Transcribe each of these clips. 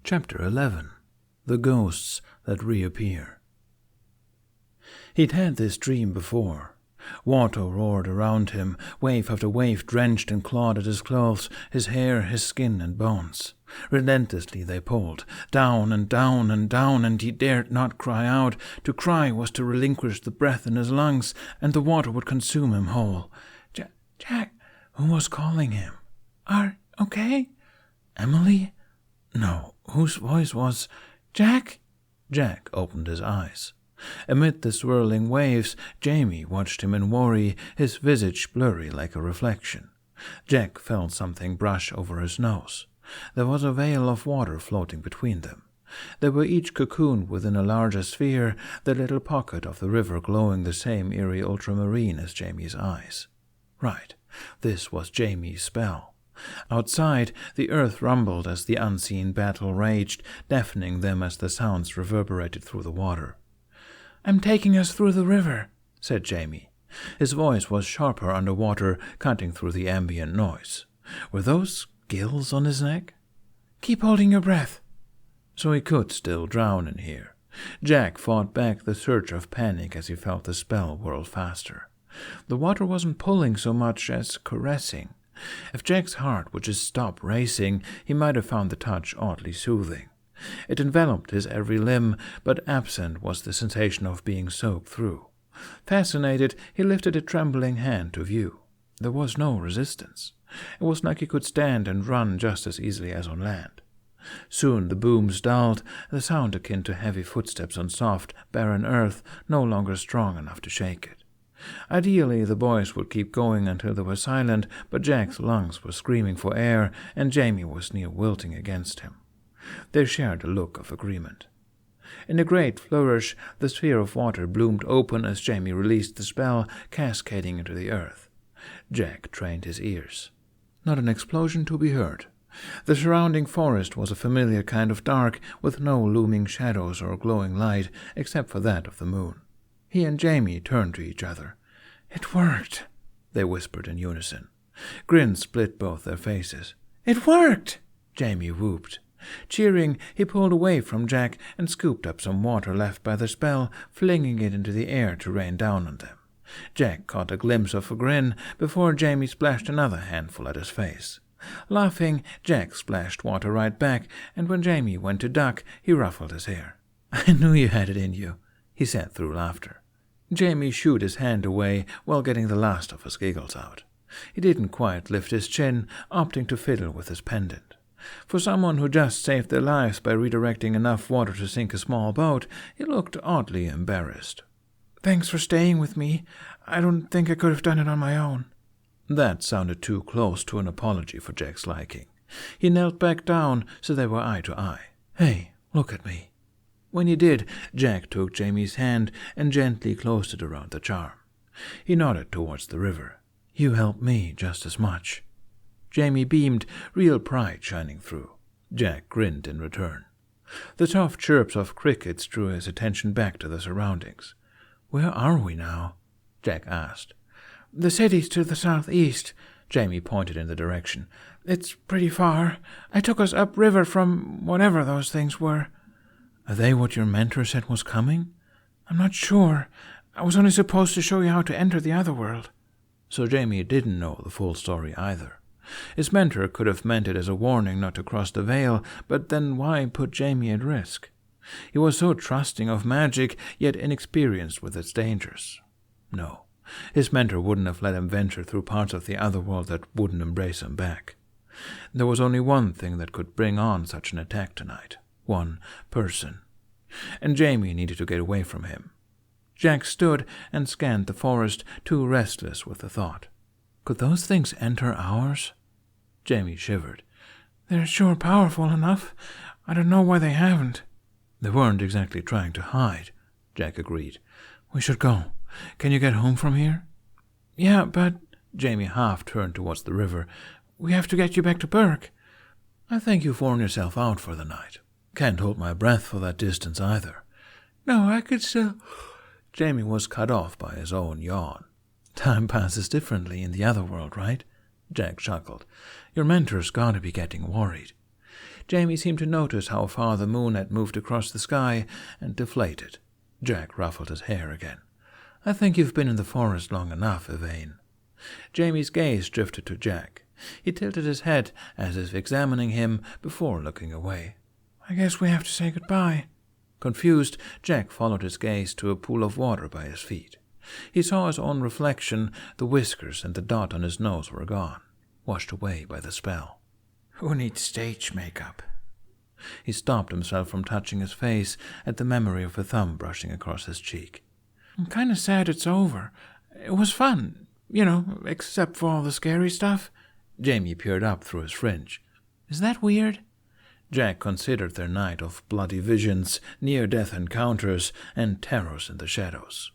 Chapter 11. The Ghosts That Reappear. He'd had this dream before. Water roared around him, wave after wave drenched and clawed at his clothes, his hair, his skin and bones. Relentlessly they pulled, down and down and down, and he dared not cry out. To cry was to relinquish the breath in his lungs, and the water would consume him whole. Jack, who was calling him? Are okay? Emily? No, whose voice was... Jack? Jack opened his eyes. Amid the swirling waves, Jamie watched him in worry, his visage blurry like a reflection. Jack felt something brush over his nose. There was a veil of water floating between them. They were each cocooned within a larger sphere, the little pocket of the river glowing the same eerie ultramarine as Jamie's eyes. Right, this was Jamie's spell. Outside, the earth rumbled as the unseen battle raged, deafening them as the sounds reverberated through the water. "I'm taking us through the river," said Jamie. His voice was sharper underwater, cutting through the ambient noise. Were those gills on his neck? "Keep holding your breath." So he could still drown in here. Jack fought back the surge of panic as he felt the spell whirl faster. The water wasn't pulling so much as caressing. If Jack's heart would just stop racing, he might have found the touch oddly soothing. It enveloped his every limb, but absent was the sensation of being soaked through. Fascinated, he lifted a trembling hand to view. There was no resistance. It was like he could stand and run just as easily as on land. Soon the booms dulled, the sound akin to heavy footsteps on soft, barren earth, no longer strong enough to shake it. Ideally, the boys would keep going until they were silent, but Jack's lungs were screaming for air, and Jamie was near wilting against him. They shared a look of agreement. In a great flourish, the sphere of water bloomed open as Jamie released the spell, cascading into the earth. Jack trained his ears. Not an explosion to be heard. The surrounding forest was a familiar kind of dark, with no looming shadows or glowing light, except for that of the moon. He and Jamie turned to each other. "It worked," they whispered in unison. Grins split both their faces. "It worked!" Jamie whooped. Cheering, he pulled away from Jack and scooped up some water left by the spell, flinging it into the air to rain down on them. Jack caught a glimpse of a grin before Jamie splashed another handful at his face. Laughing, Jack splashed water right back, and when Jamie went to duck, he ruffled his hair. "I knew you had it in you," he said through laughter. Jamie shooed his hand away while getting the last of his giggles out. He didn't quite lift his chin, opting to fiddle with his pendant. For someone who just saved their lives by redirecting enough water to sink a small boat, he looked oddly embarrassed. "Thanks for staying with me. I don't think I could have done it on my own." That sounded too close to an apology for Jack's liking. He knelt back down so they were eye to eye. "Hey, look at me." When he did, Jack took Jamie's hand and gently closed it around the charm. He nodded towards the river. "You helped me just as much." Jamie beamed, real pride shining through. Jack grinned in return. The soft chirps of crickets drew his attention back to the surroundings. "Where are we now?" Jack asked. "The city's to the southeast," Jamie pointed in the direction. "It's pretty far. I took us upriver from whatever those things were." "Are they what your mentor said was coming?" "I'm not sure. I was only supposed to show you how to enter the other world." So Jamie didn't know the full story either. His mentor could have meant it as a warning not to cross the veil, but then why put Jamie at risk? He was so trusting of magic, yet inexperienced with its dangers. No, his mentor wouldn't have let him venture through parts of the other world that wouldn't embrace him back. There was only one thing that could bring on such an attack tonight. One person. And Jamie needed to get away from him. Jack stood and scanned the forest, too restless with the thought. Could those things enter ours? Jamie shivered. "They're sure powerful enough. I don't know why they haven't." "They weren't exactly trying to hide," Jack agreed. "We should go. Can you get home from here?" "Yeah, but..." Jamie half turned towards the river. "We have to get you back to Burke." "I think you've worn yourself out for the night. Can't hold my breath for that distance either." "No, I could still..." Jamie was cut off by his own yawn. "Time passes differently in the other world, right?" Jack chuckled. "Your mentor's gotta be getting worried." Jamie seemed to notice how far the moon had moved across the sky and deflated. Jack ruffled his hair again. "I think you've been in the forest long enough, Yvain." Jamie's gaze drifted to Jack. He tilted his head as if examining him before looking away. "I guess we have to say goodbye." Confused, Jack followed his gaze to a pool of water by his feet. He saw his own reflection. The whiskers and the dot on his nose were gone, washed away by the spell. "Who needs stage makeup?" He stopped himself from touching his face at the memory of a thumb brushing across his cheek. "I'm kind of sad it's over. It was fun, except for all the scary stuff." Jamie peered up through his fringe. "Is that weird?" Jack considered their night of bloody visions, near-death encounters, and terrors in the shadows.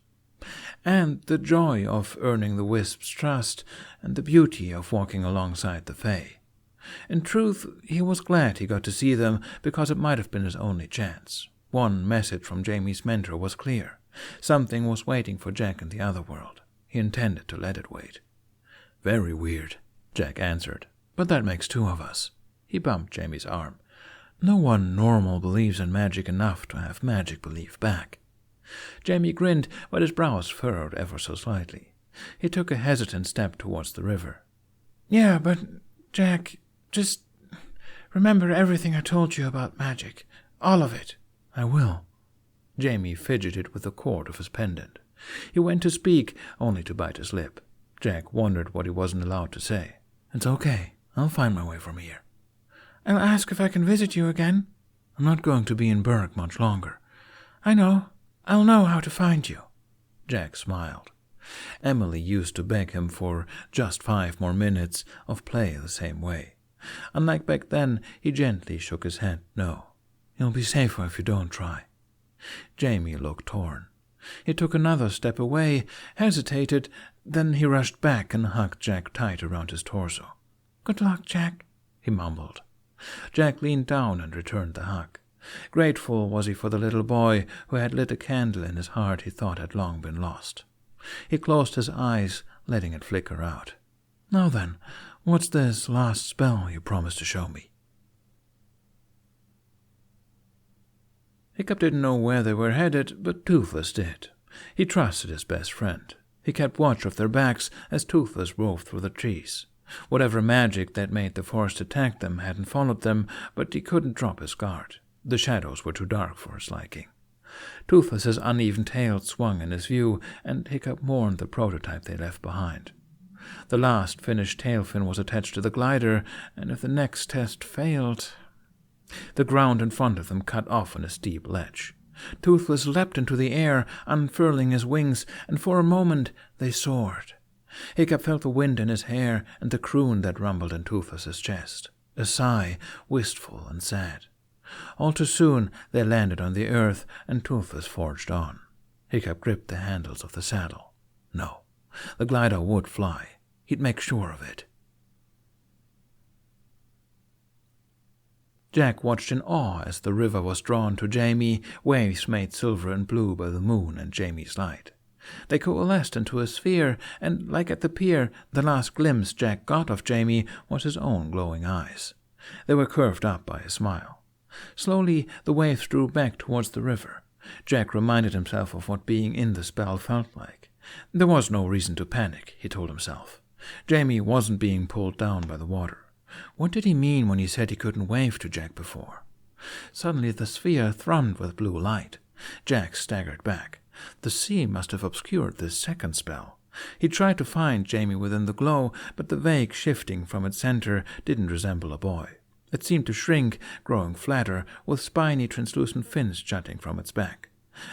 And the joy of earning the Wisp's trust, and the beauty of walking alongside the Fae. In truth, he was glad he got to see them, because it might have been his only chance. One message from Jamie's mentor was clear. Something was waiting for Jack in the other world. He intended to let it wait. "Very weird," Jack answered. "But that makes two of us." He bumped Jamie's arm. "No one normal believes in magic enough to have magic believe back." Jamie grinned, but his brows furrowed ever so slightly. He took a hesitant step towards the river. "Yeah, but, Jack, just remember everything I told you about magic. All of it." "I will." Jamie fidgeted with the cord of his pendant. He went to speak, only to bite his lip. Jack wondered what he wasn't allowed to say. "It's okay. I'll find my way from here." "I'll ask if I can visit you again." "I'm not going to be in Berg much longer." "I know. I'll know how to find you." Jack smiled. Emily used to beg him for just 5 more minutes of play the same way. Unlike back then, he gently shook his head no. "You'll be safer if you don't try." Jamie looked torn. He took another step away, hesitated, then he rushed back and hugged Jack tight around his torso. "Good luck, Jack," he mumbled. Jack leaned down and returned the hug. Grateful was he for the little boy who had lit a candle in his heart he thought had long been lost. He closed his eyes, letting it flicker out. "Now then, what's this last spell you promised to show me?" Hiccup didn't know where they were headed, but Toothless did. He trusted his best friend. He kept watch of their backs as Toothless roved through the trees. Whatever magic that made the forest attack them hadn't followed them, but he couldn't drop his guard. The shadows were too dark for his liking. Toothless's uneven tail swung in his view, and Hiccup mourned the prototype they left behind. The last finished tail fin was attached to the glider, and if the next test failed... The ground in front of them cut off on a steep ledge. Toothless leapt into the air, unfurling his wings, and for a moment they soared. Hiccup felt the wind in his hair and the croon that rumbled in Toothless's chest. A sigh, wistful and sad. All too soon they landed on the earth, and Toothless forged on. Hiccup gripped the handles of the saddle. No, the glider would fly. He'd make sure of it. Jack watched in awe as the river was drawn to Jamie, waves made silver and blue by the moon and Jamie's light. They coalesced into a sphere, and, like at the pier, the last glimpse Jack got of Jamie was his own glowing eyes. They were curved up by a smile. Slowly, the waves drew back towards the river. Jack reminded himself of what being in the spell felt like. There was no reason to panic, he told himself. Jamie wasn't being pulled down by the water. What did he mean when he said he couldn't wave to Jack before? Suddenly the sphere thrummed with blue light. Jack staggered back. The sea must have obscured this second spell. He tried to find Jamie within the glow, but the vague shifting from its center didn't resemble a boy. It seemed to shrink, growing flatter, with spiny translucent fins jutting from its back.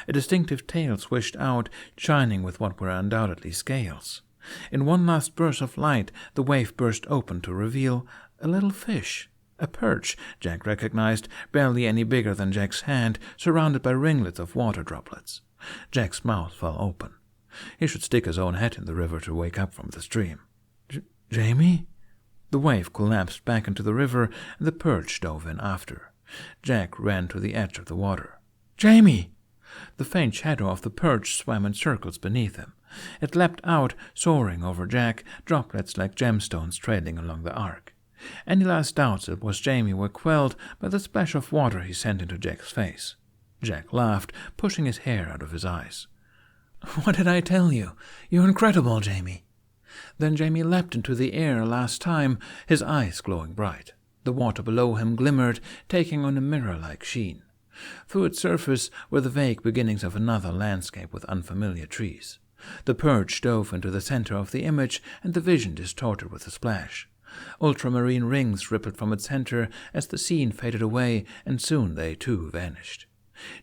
A distinctive tail swished out, shining with what were undoubtedly scales. In one last burst of light, the wave burst open to reveal a little fish. A perch, Jack recognized, barely any bigger than Jack's hand, surrounded by ringlets of water droplets. Jack's mouth fell open. He should stick his own head in the river to wake up from the stream. Jamie? The wave collapsed back into the river, and the perch dove in after. Jack ran to the edge of the water. Jamie! The faint shadow of the perch swam in circles beneath him. It leapt out, soaring over Jack, droplets like gemstones trailing along the arc. Any last doubts it was Jamie were quelled by the splash of water he sent into Jack's face. Jack laughed, pushing his hair out of his eyes. "What did I tell you? You're incredible, Jamie." Then Jamie leapt into the air a last time, his eyes glowing bright. The water below him glimmered, taking on a mirror-like sheen. Through its surface were the vague beginnings of another landscape with unfamiliar trees. The perch dove into the center of the image, and the vision distorted with a splash. Ultramarine rings rippled from its center as the scene faded away, and soon they too vanished.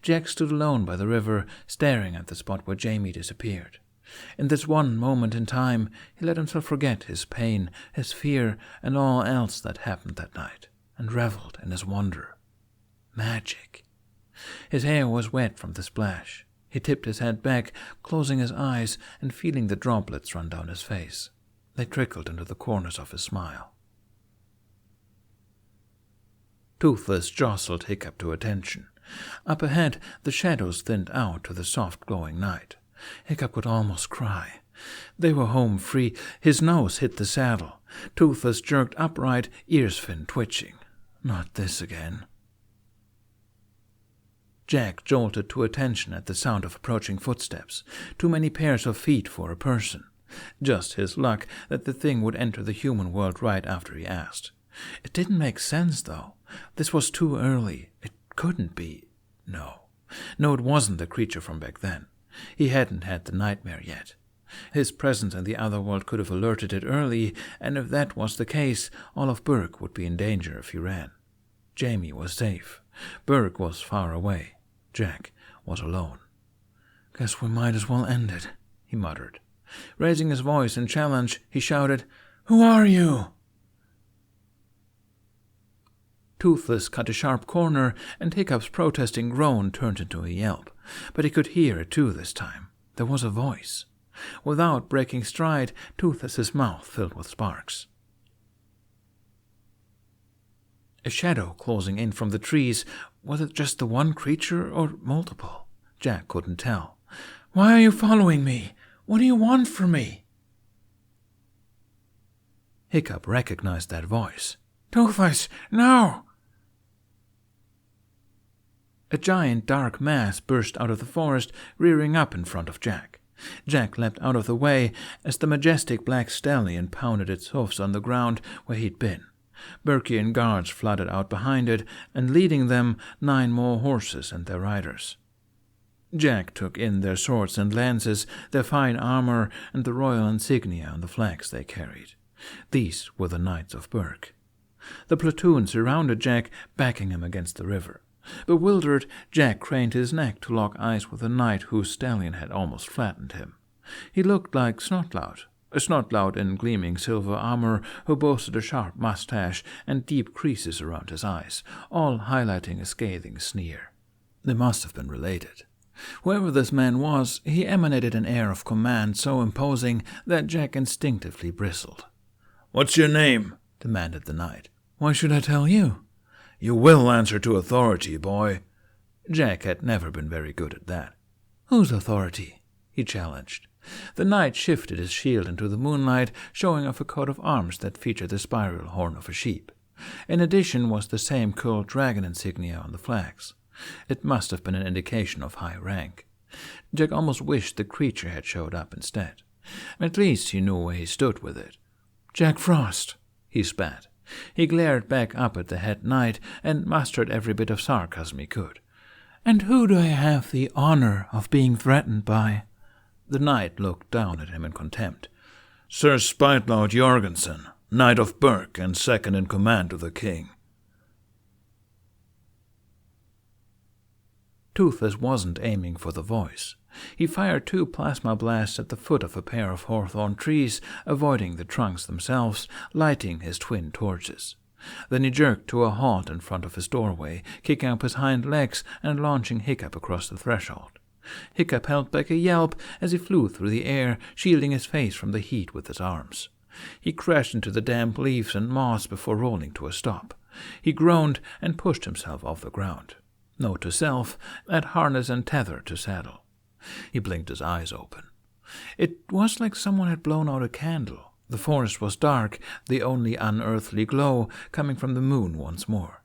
Jack stood alone by the river, staring at the spot where Jamie disappeared. In this one moment in time, he let himself forget his pain, his fear, and all else that happened that night, and reveled in his wonder. Magic. His hair was wet from the splash. He tipped his head back, closing his eyes and feeling the droplets run down his face. They trickled into the corners of his smile. Toothless jostled Hiccup to attention. Up ahead, the shadows thinned out to the soft glowing night. Hiccup could almost cry. They were home free. His nose hit the saddle. Toothless jerked upright, ears fin twitching. Not this again. Jack jolted to attention at the sound of approaching footsteps. Too many pairs of feet for a person. Just his luck that the thing would enter the human world right after he asked. It didn't make sense, though. This was too early. It couldn't be. No, it wasn't the creature from back then. He hadn't had the nightmare yet. His presence in the other world could have alerted it early, and if that was the case, all of Berg would be in danger if he ran. Jamie was safe. Berg was far away. Jack was alone. "Guess we might as well end it," he muttered. Raising his voice in challenge, he shouted, "Who are you?" Toothless cut a sharp corner, and Hiccup's protesting groan turned into a yelp. But he could hear it too this time. There was a voice. Without breaking stride, Toothless's mouth filled with sparks. A shadow closing in from the trees. Was it just the one creature or multiple? Jack couldn't tell. "Why are you following me? What do you want from me?" Hiccup recognized that voice. "Toothless, no!" A giant dark mass burst out of the forest, rearing up in front of Jack. Jack leapt out of the way as the majestic black stallion pounded its hoofs on the ground where he'd been. Burkian guards flooded out behind it, and leading them 9 more horses and their riders. Jack took in their swords and lances, their fine armor, and the royal insignia on the flags they carried. These were the Knights of Berk. The platoon surrounded Jack, backing him against the river. Bewildered, Jack craned his neck to lock eyes with a knight whose stallion had almost flattened him. He looked like Snotlout, a Snotlout in gleaming silver armor who boasted a sharp mustache and deep creases around his eyes, all highlighting a scathing sneer. They must have been related. Whoever this man was, he emanated an air of command so imposing that Jack instinctively bristled. "What's your name?" demanded the knight. "Why should I tell you?" "You will answer to authority, boy." Jack had never been very good at that. "Whose authority?" he challenged. The knight shifted his shield into the moonlight, showing off a coat of arms that featured the spiral horn of a sheep. In addition was the same curled dragon insignia on the flags. It must have been an indication of high rank. Jack almost wished the creature had showed up instead. At least he knew where he stood with it. "Jack Frost," he spat. He glared back up at the head knight and mustered every bit of sarcasm he could. "And who do I have the honor of being threatened by?" The knight looked down at him in contempt. "Sir Spitelaud Jorgensen, Knight of Berk and second in command to the king." Toothless wasn't aiming for the voice. He fired 2 plasma blasts at the foot of a pair of hawthorn trees, avoiding the trunks themselves, lighting his twin torches. Then he jerked to a halt in front of his doorway, kicking up his hind legs and launching Hiccup across the threshold. Hiccup held back a yelp as he flew through the air, shielding his face from the heat with his arms. He crashed into the damp leaves and moss before rolling to a stop. He groaned and pushed himself off the ground. Note to self, add harness and tether to saddle. He blinked his eyes open. It was like someone had blown out a candle. The forest was dark, the only unearthly glow coming from the moon once more.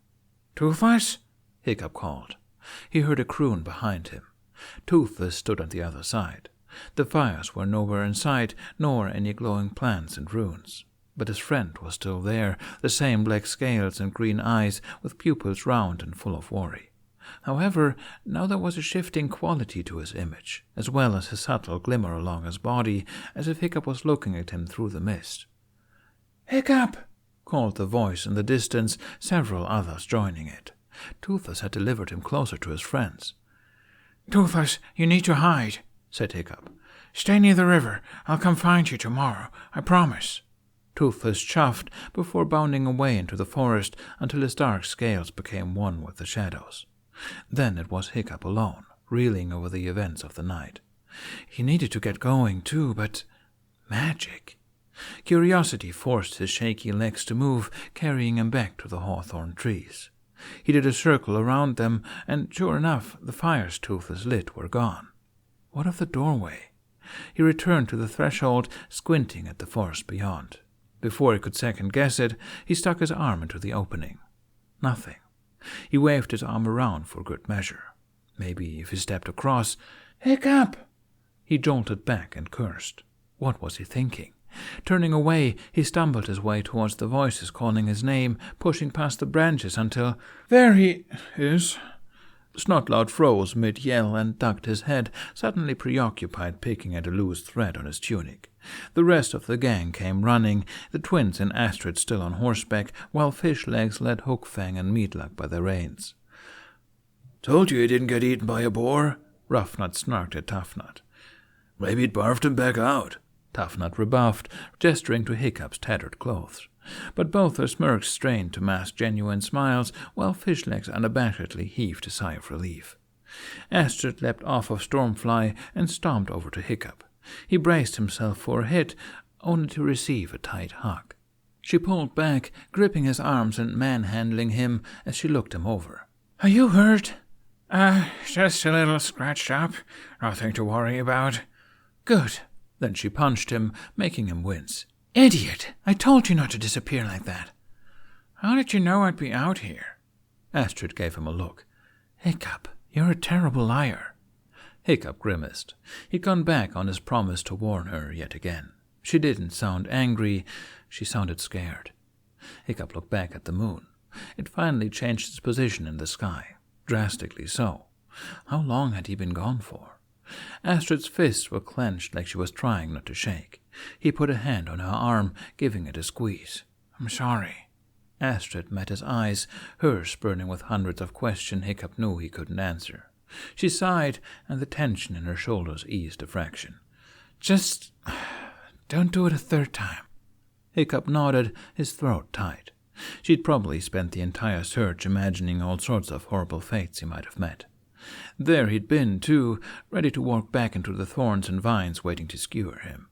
"Toothless?" Hiccup called. He heard a croon behind him. Toothless stood on the other side. The fires were nowhere in sight, nor any glowing plants and runes. But his friend was still there, the same black scales and green eyes, with pupils round and full of worry. However, now there was a shifting quality to his image, as well as a subtle glimmer along his body, as if Hiccup was looking at him through the mist. "Hiccup!" called the voice in the distance, several others joining it. Toothless had delivered him closer to his friends. "Toothless, you need to hide," said Hiccup. "Stay near the river. I'll come find you tomorrow, I promise." Toothless chuffed before bounding away into the forest until his dark scales became one with the shadows. Then it was Hiccup alone, reeling over the events of the night. He needed to get going too, but magic. Curiosity forced his shaky legs to move, carrying him back to the hawthorn trees. He did a circle around them, and sure enough, the fires Toothless lit were gone. What of the doorway? He returned to the threshold, squinting at the forest beyond. Before he could second-guess it, he stuck his arm into the opening. Nothing. He waved his arm around for good measure. Maybe if he stepped across— "Hiccup!" He jolted back and cursed. What was he thinking? Turning away, he stumbled his way towards the voices calling his name, pushing past the branches until— "There he is!" Snotlout froze mid-yell and ducked his head, suddenly preoccupied picking at a loose thread on his tunic. The rest of the gang came running, the twins and Astrid still on horseback, while Fishlegs led Hookfang and Meatluck by the reins. "Told you he didn't get eaten by a boar," Roughnut snarked at Toughnut. "Maybe it barfed him back out," Toughnut rebuffed, gesturing to Hiccup's tattered clothes. But both their smirks strained to mask genuine smiles, while Fishlegs unabashedly heaved a sigh of relief. Astrid leapt off of Stormfly and stomped over to Hiccup. He braced himself for a hit, only to receive a tight hug. She pulled back, gripping his arms and manhandling him as she looked him over. "Are you hurt?" Just a little scratched up. Nothing to worry about." "Good." Then she punched him, making him wince. "Idiot! I told you not to disappear like that." "How did you know I'd be out here?" Astrid gave him a look. "Hiccup, you're a terrible liar." Hiccup grimaced. He'd gone back on his promise to warn her yet again. She didn't sound angry. She sounded scared. Hiccup looked back at the moon. It finally changed its position in the sky. Drastically so. How long had he been gone for? Astrid's fists were clenched like she was trying not to shake. He put a hand on her arm, giving it a squeeze. "I'm sorry." Astrid met his eyes, hers burning with hundreds of questions Hiccup knew he couldn't answer. She sighed, and the tension in her shoulders eased a fraction. "Just don't do it a third time." Hiccup nodded, his throat tight. She'd probably spent the entire search imagining all sorts of horrible fates he might have met. There he'd been, too, ready to walk back into the thorns and vines waiting to skewer him.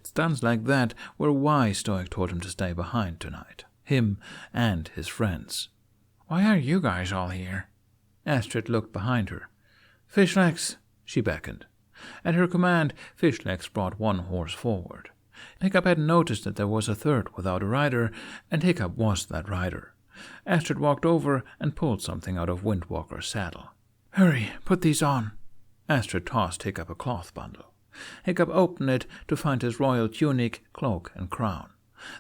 Stunts like that were why Stoic told him to stay behind tonight. Him and his friends. "Why are you guys all here?" Astrid looked behind her. "Fishlegs," she beckoned. At her command, Fishlegs brought one horse forward. Hiccup hadn't noticed that there was a third without a rider, and Hiccup was that rider. Astrid walked over and pulled something out of Windwalker's saddle. "Hurry, put these on." Astrid tossed Hiccup a cloth bundle. Hiccup opened it to find his royal tunic, cloak, and crown.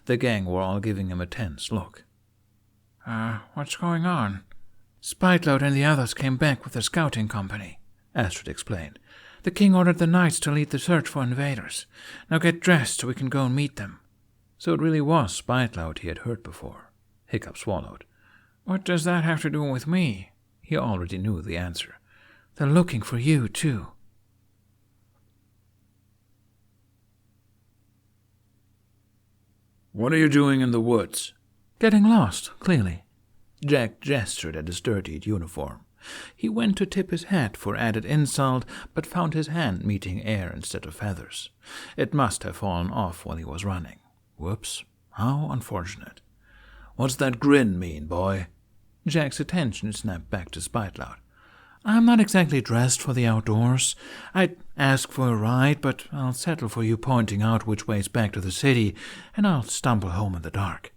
The gang were all giving him a tense look. What's going on?" "Spitload and the others came back with a scouting company," Astrid explained. "The king ordered the knights to lead the search for invaders. Now get dressed so we can go and meet them." So it really was Spitload he had heard before. Hiccup swallowed. "What does that have to do with me?" He already knew the answer. "They're looking for you, too." "What are you doing in the woods?" "Getting lost, clearly." Jack gestured at his dirtied uniform. He went to tip his hat for added insult, but found his hand meeting air instead of feathers. It must have fallen off while he was running. Whoops. How unfortunate. "What's that grin mean, boy?" Jack's attention snapped back to Spitloud. I'm not exactly dressed for the outdoors. I'd ask for a ride, but I'll settle for you pointing out which way's back to the city, and I'll stumble home in the dark."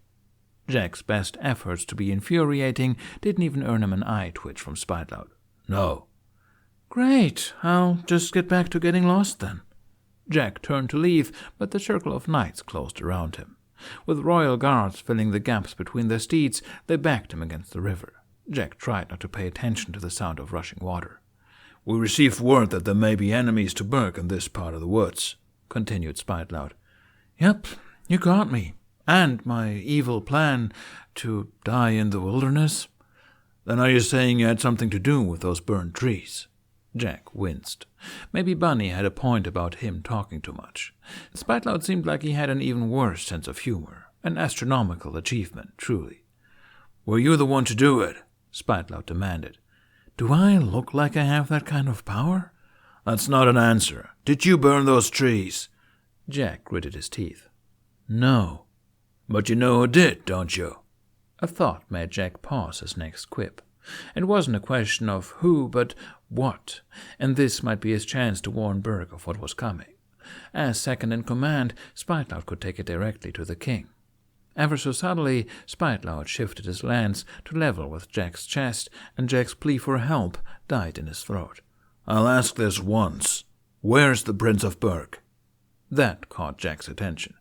Jack's best efforts to be infuriating didn't even earn him an eye twitch from Spiteloud. "No." "Great, I'll just get back to getting lost then." Jack turned to leave, but the circle of knights closed around him. With royal guards filling the gaps between their steeds, they backed him against the river. Jack tried not to pay attention to the sound of rushing water. "We received word that there may be enemies to Burke in this part of the woods," continued Spiteloud. "Yep, you got me. And my evil plan to die in the wilderness." "Then are you saying you had something to do with those burned trees?" Jack winced. Maybe Bunny had a point about him talking too much. Spiteloud seemed like he had an even worse sense of humor. An astronomical achievement, truly. "Were you the one to do it?" Spiteloud demanded. "Do I look like I have that kind of power?" "That's not an answer. Did you burn those trees?" Jack gritted his teeth. "No." "But you know who did, don't you?" A thought made Jack pause his next quip. It wasn't a question of who, but what, and this might be his chance to warn Burke of what was coming. As second in command, Spiteloud could take it directly to the king. Ever so subtly, Spiteloud shifted his lance to level with Jack's chest, and Jack's plea for help died in his throat. "I'll ask this once. Where's the Prince of Burke?" That caught Jack's attention.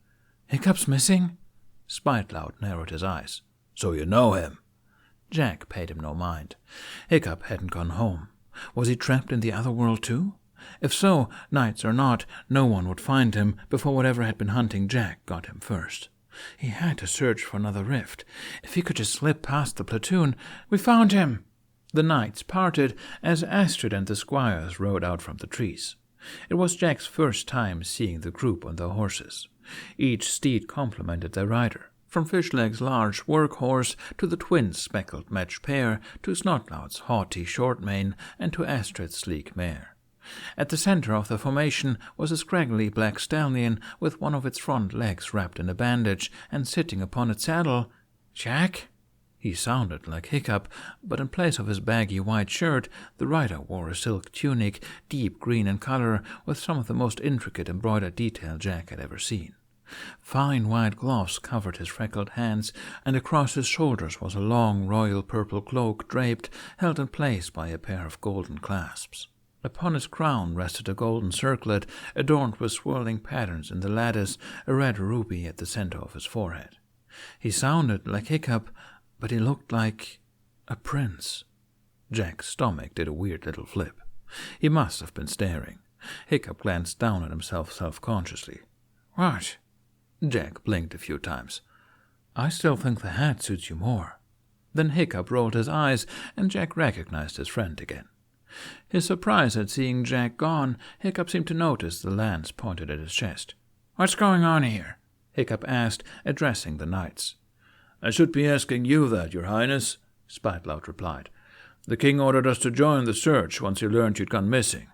"Hiccup's missing?" Spiteloud narrowed his eyes. "So you know him?" Jack paid him no mind. Hiccup hadn't gone home. Was he trapped in the other world too? If so, knights or not, no one would find him before whatever had been hunting Jack got him first. He had to search for another rift. If he could just slip past the platoon. "We found him!" The knights parted as Astrid and the squires rode out from the trees. It was Jack's first time seeing the group on their horses. Each steed complimented their rider, from Fishleg's large workhorse to the twins' speckled matched pair, to Snotloud's haughty short mane, and to Astrid's sleek mare. At the center of the formation was a scraggly black stallion with one of its front legs wrapped in a bandage and sitting upon its saddle. "Jack?" He sounded like Hiccup, but in place of his baggy white shirt, the rider wore a silk tunic, deep green in color, with some of the most intricate embroidered detail Jack had ever seen. Fine white gloves covered his freckled hands, and across his shoulders was a long royal purple cloak draped, held in place by a pair of golden clasps. Upon his crown rested a golden circlet adorned with swirling patterns in the lattice, a red ruby at the center of his forehead. He sounded like Hiccup, but he looked like a prince. Jack's stomach did a weird little flip. He must have been staring. Hiccup glanced down at himself self-consciously. "What?" Jack blinked a few times. "I still think the hat suits you more." Then Hiccup rolled his eyes, and Jack recognized his friend again. His surprise at seeing Jack gone, Hiccup seemed to notice the lance pointed at his chest. "What's going on here?" Hiccup asked, addressing the knights. "I should be asking you that, Your Highness," Spiteloud replied. "The king ordered us to join the search once he learned you'd gone missing.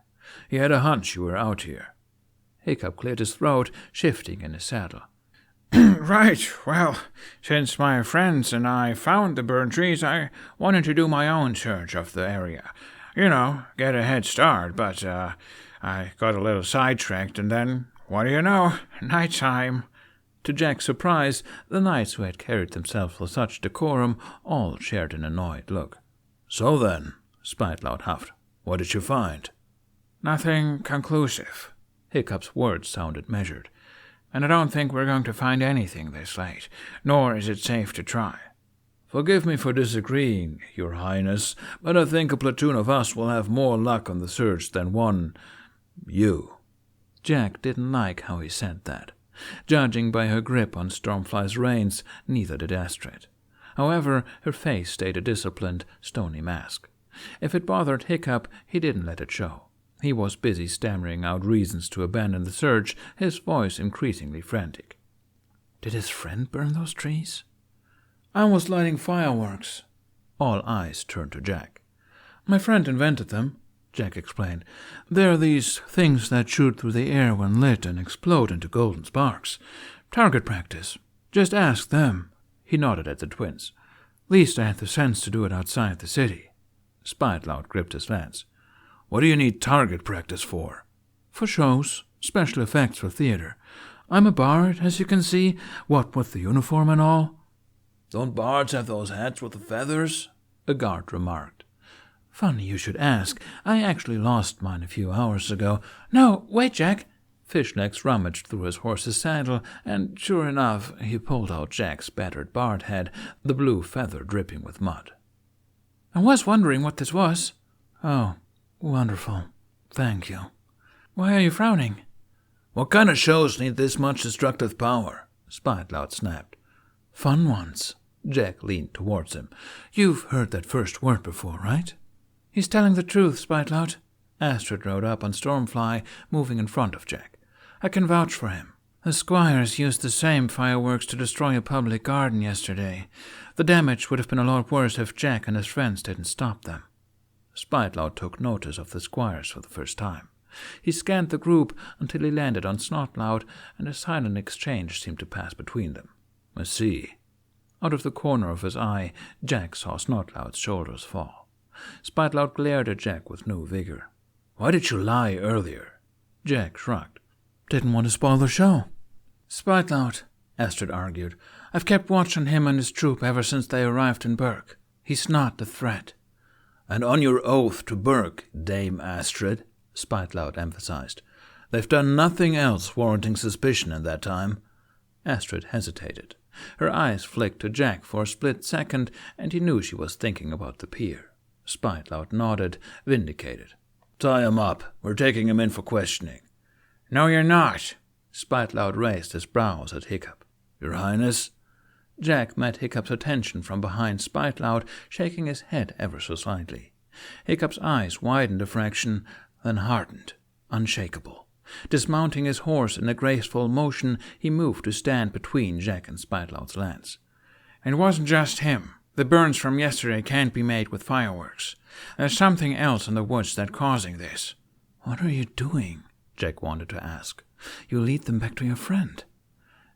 He had a hunch you were out here." Hiccup cleared his throat, shifting in his saddle. "Right, well, since my friends and I found the burned trees, I wanted to do my own search of the area. You know, get a head start, but I got a little sidetracked, and then, what do you know, nighttime." To Jack's surprise, the knights who had carried themselves with such decorum all shared an annoyed look. "So then," Spiteloud huffed, "what did you find?" "Nothing conclusive." Hiccup's words sounded measured. "And I don't think we're going to find anything this late, nor is it safe to try." "Forgive me for disagreeing, Your Highness, but I think a platoon of us will have more luck on the search than one... you." Jack didn't like how he said that. Judging by her grip on Stormfly's reins, neither did Astrid. However, her face stayed a disciplined, stony mask. If it bothered Hiccup, he didn't let it show. He was busy stammering out reasons to abandon the search, his voice increasingly frantic. Did his friend burn those trees? "I was lighting fireworks." All eyes turned to Jack. "My friend invented them," Jack explained. "They're these things that shoot through the air when lit and explode into golden sparks. Target practice. Just ask them." He nodded at the twins. "Least I had the sense to do it outside the city." Spitlout gripped his lance. What do you need target practice for? For shows, special effects for theater. I'm a bard, as you can see, what with the uniform and all. Don't bards have those hats with the feathers? A guard remarked. Funny you should ask. I actually lost mine a few hours ago. No, wait, Jack. Fishlegs rummaged through his horse's saddle, and sure enough, he pulled out Jack's battered bard head, the blue feather dripping with mud. I was wondering what this was. Oh, wonderful. Thank you. Why are you frowning? What kind of shows need this much destructive power? Spitlout snapped. Fun ones. Jack leaned towards him. You've heard that first word before, right? He's telling the truth, Spitlout. Astrid rode up on Stormfly, moving in front of Jack. I can vouch for him. The squires used the same fireworks to destroy a public garden yesterday. The damage would have been a lot worse if Jack and his friends didn't stop them. Spitlout took notice of the squires for the first time. He scanned the group until he landed on Snotlout, and a silent exchange seemed to pass between them. I see. Out of the corner of his eye, Jack saw Snotlout's shoulders fall. Spitlout glared at Jack with new vigor. Why did you lie earlier? Jack shrugged. Didn't want to spoil the show. Spitlout, Astrid argued. I've kept watch on him and his troop ever since they arrived in Berk. He's not a threat. And on your oath to Berk, Dame Astrid, Spitlout emphasized. They've done nothing else warranting suspicion in that time. Astrid hesitated. Her eyes flicked to Jack for a split second, and he knew she was thinking about the pier. Spitlout nodded, vindicated. Tie him up. We're taking him in for questioning. No, you're not. Spitlout raised his brows at Hiccup. Your Highness? Jack met Hiccup's attention from behind Spitlout, shaking his head ever so slightly. Hiccup's eyes widened a fraction, then hardened, unshakable. Dismounting his horse in a graceful motion, he moved to stand between Jack and Spitlout's lance. It wasn't just him. The burns from yesterday can't be made with fireworks. There's something else in the woods that's causing this. What are you doing? Jack wanted to ask. You lead them back to your friend.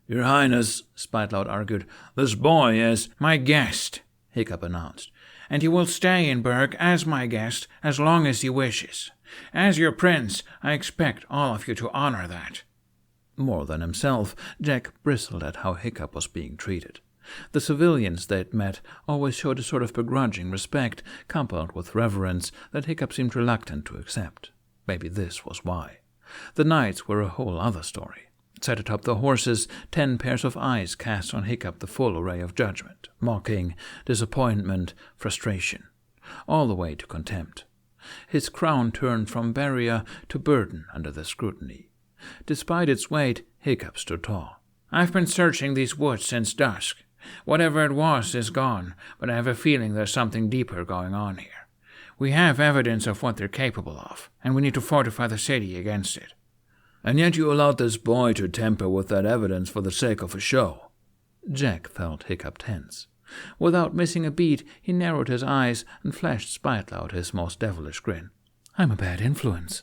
Your Highness, Spitlout argued, this boy is my guest, Hiccup announced, and he will stay in Berg as my guest as long as he wishes. As your prince, I expect all of you to honor that. More than himself, Jack bristled at how Hiccup was being treated. The civilians they'd met always showed a sort of begrudging respect, coupled with reverence, that Hiccup seemed reluctant to accept. Maybe this was why. The knights were a whole other story. Set atop the horses, 10 pairs of eyes cast on Hiccup the full array of judgment, mocking, disappointment, frustration, all the way to contempt. His crown turned from barrier to burden under the scrutiny. Despite its weight, Hiccup stood tall. I've been searching these woods since dusk. Whatever it was is gone, but I have a feeling there's something deeper going on here. We have evidence of what they're capable of, and we need to fortify the city against it. And yet you allowed this boy to tamper with that evidence for the sake of a show. Jack felt Hiccup tense. Without missing a beat, he narrowed his eyes and flashed Spitlout his most devilish grin. I'm a bad influence.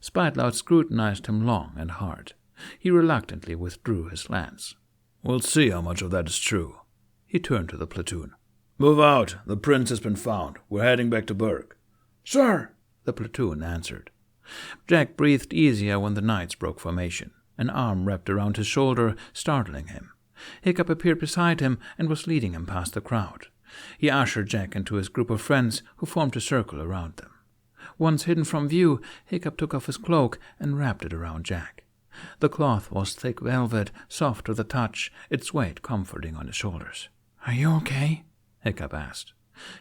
Spitlout scrutinized him long and hard. He reluctantly withdrew his lance. We'll see how much of that is true. He turned to the platoon. Move out. The prince has been found. We're heading back to Berg. Sir, the platoon answered. Jack breathed easier when the knights broke formation. An arm wrapped around his shoulder, startling him. Hiccup appeared beside him and was leading him past the crowd. He ushered Jack into his group of friends, who formed a circle around them. Once hidden from view, Hiccup took off his cloak and wrapped it around Jack. The cloth was thick velvet, soft to the touch, its weight comforting on his shoulders. Are you okay? Hiccup asked.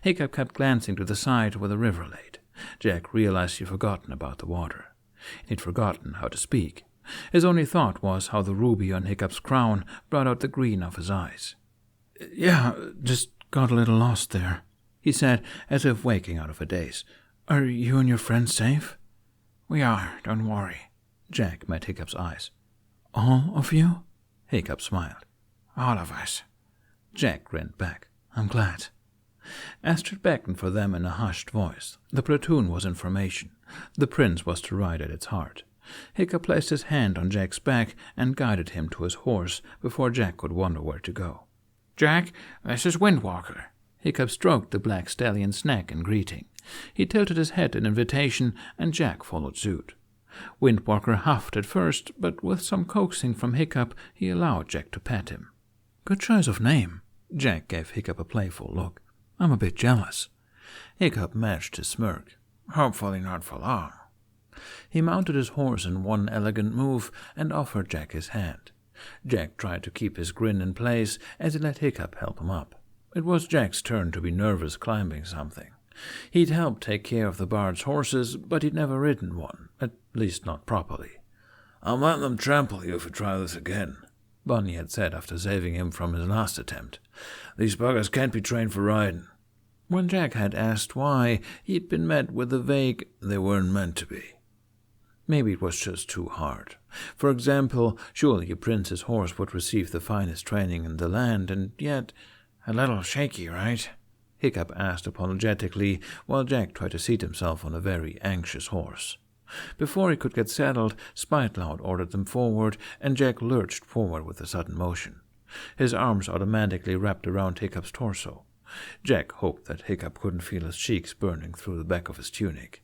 Hiccup kept glancing to the side where the river laid. Jack realized he'd forgotten about the water. He'd forgotten how to speak. His only thought was how the ruby on Hiccup's crown brought out the green of his eyes. Yeah, just got a little lost there, he said, as if waking out of a daze. Are you and your friends safe? We are, don't worry. Jack met Hiccup's eyes. All of you? Hiccup smiled. All of us. Jack grinned back. I'm glad. Astrid beckoned for them in a hushed voice. The platoon was in formation. The prince was to ride at its heart. Hiccup placed his hand on Jack's back and guided him to his horse before Jack could wonder where to go. Jack, this is Windwalker. Hiccup stroked the black stallion's neck in greeting. He tilted his head in invitation, and Jack followed suit. Windwalker huffed at first, but with some coaxing from Hiccup, he allowed Jack to pet him. "Good choice of name." Jack gave Hiccup a playful look. "I'm a bit jealous." Hiccup matched his smirk. "Hopefully not for long." He mounted his horse in one elegant move and offered Jack his hand. Jack tried to keep his grin in place as he let Hiccup help him up. It was Jack's turn to be nervous climbing something. He'd helped take care of the bard's horses, but he'd never ridden one, at least not properly. "I'm letting them trample you if you try this again," Bunny had said after saving him from his last attempt. "These buggers can't be trained for riding." When Jack had asked why, he'd been met with the vague, "they weren't meant to be." Maybe it was just too hard. For example, surely a prince's horse would receive the finest training in the land, and yet— "A little shaky, right?" Hiccup asked apologetically, while Jack tried to seat himself on a very anxious horse. Before he could get settled, Spiteloud ordered them forward, and Jack lurched forward with a sudden motion. His arms automatically wrapped around Hiccup's torso. Jack hoped that Hiccup couldn't feel his cheeks burning through the back of his tunic.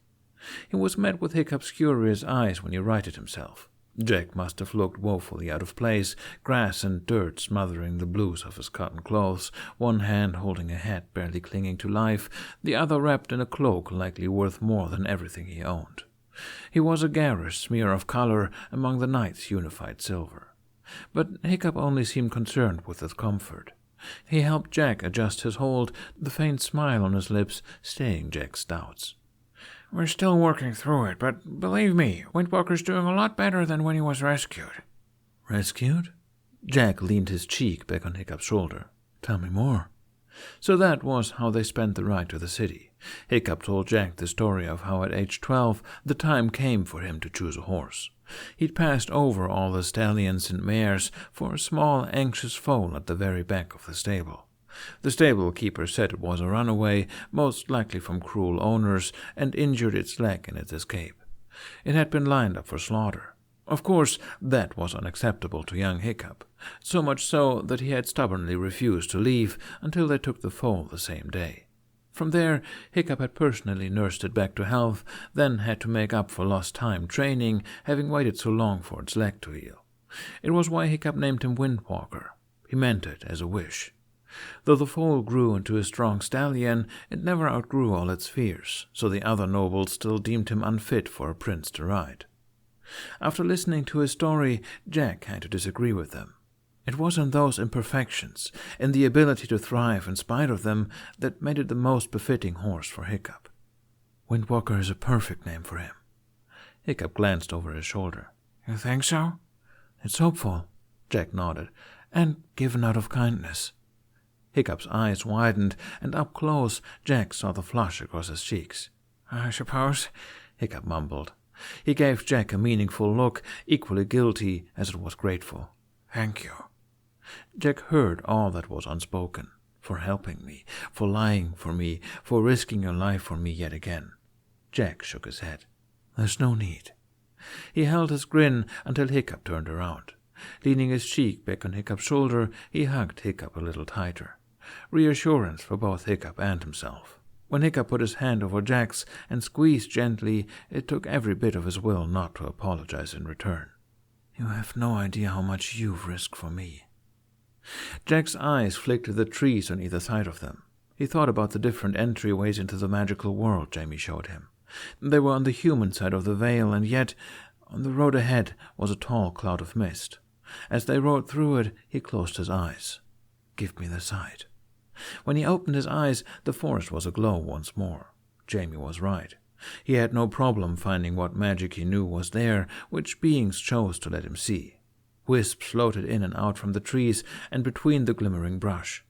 He was met with Hiccup's curious eyes when he righted himself. Jack must have looked woefully out of place, grass and dirt smothering the blues of his cotton clothes, one hand holding a hat barely clinging to life, the other wrapped in a cloak likely worth more than everything he owned. He was a garish smear of color among the knight's unified silver. But Hiccup only seemed concerned with his comfort. He helped Jack adjust his hold, the faint smile on his lips staying Jack's doubts. "We're still working through it, but believe me, Windwalker's doing a lot better than when he was rescued." "Rescued?" Jack leaned his cheek back on Hiccup's shoulder. "Tell me more." So that was how they spent the ride to the city. Hiccup told Jack the story of how at age 12 the time came for him to choose a horse. He'd passed over all the stallions and mares for a small, anxious foal at the very back of the stable. The stable keeper said it was a runaway, most likely from cruel owners, and injured its leg in its escape. It had been lined up for slaughter. Of course, that was unacceptable to young Hiccup, so much so that he had stubbornly refused to leave until they took the foal the same day. From there, Hiccup had personally nursed it back to health, then had to make up for lost time training, having waited so long for its leg to heal. It was why Hiccup named him Windwalker. He meant it as a wish. Though the foal grew into a strong stallion, it never outgrew all its fears, so the other nobles still deemed him unfit for a prince to ride. After listening to his story, Jack had to disagree with them. It was in those imperfections, in the ability to thrive in spite of them, that made it the most befitting horse for Hiccup. Windwalker is a perfect name for him. Hiccup glanced over his shoulder. "You think so?" "It's hopeful," Jack nodded, "and given out of kindness." Hiccup's eyes widened, and up close Jack saw the flush across his cheeks. "I suppose," Hiccup mumbled. He gave Jack a meaningful look, equally guilty as it was grateful. "Thank you." Jack heard all that was unspoken. "For helping me, for lying for me, for risking your life for me yet again." Jack shook his head. "There's no need." He held his grin until Hiccup turned around. Leaning his cheek back on Hiccup's shoulder, he hugged Hiccup a little tighter. Reassurance for both Hiccup and himself. When Hiccup put his hand over Jack's and squeezed gently, it took every bit of his will not to apologize in return. "You have no idea how much you've risked for me." Jack's eyes flicked to the trees on either side of them. He thought about the different entryways into the magical world Jamie showed him. They were on the human side of the veil, and yet on the road ahead was a tall cloud of mist. As they rode through it, he closed his eyes. "Give me the sight." When he opened his eyes, the forest was aglow once more. Jamie was right. He had no problem finding what magic he knew was there, which beings chose to let him see. Wisps floated in and out from the trees and between the glimmering brush.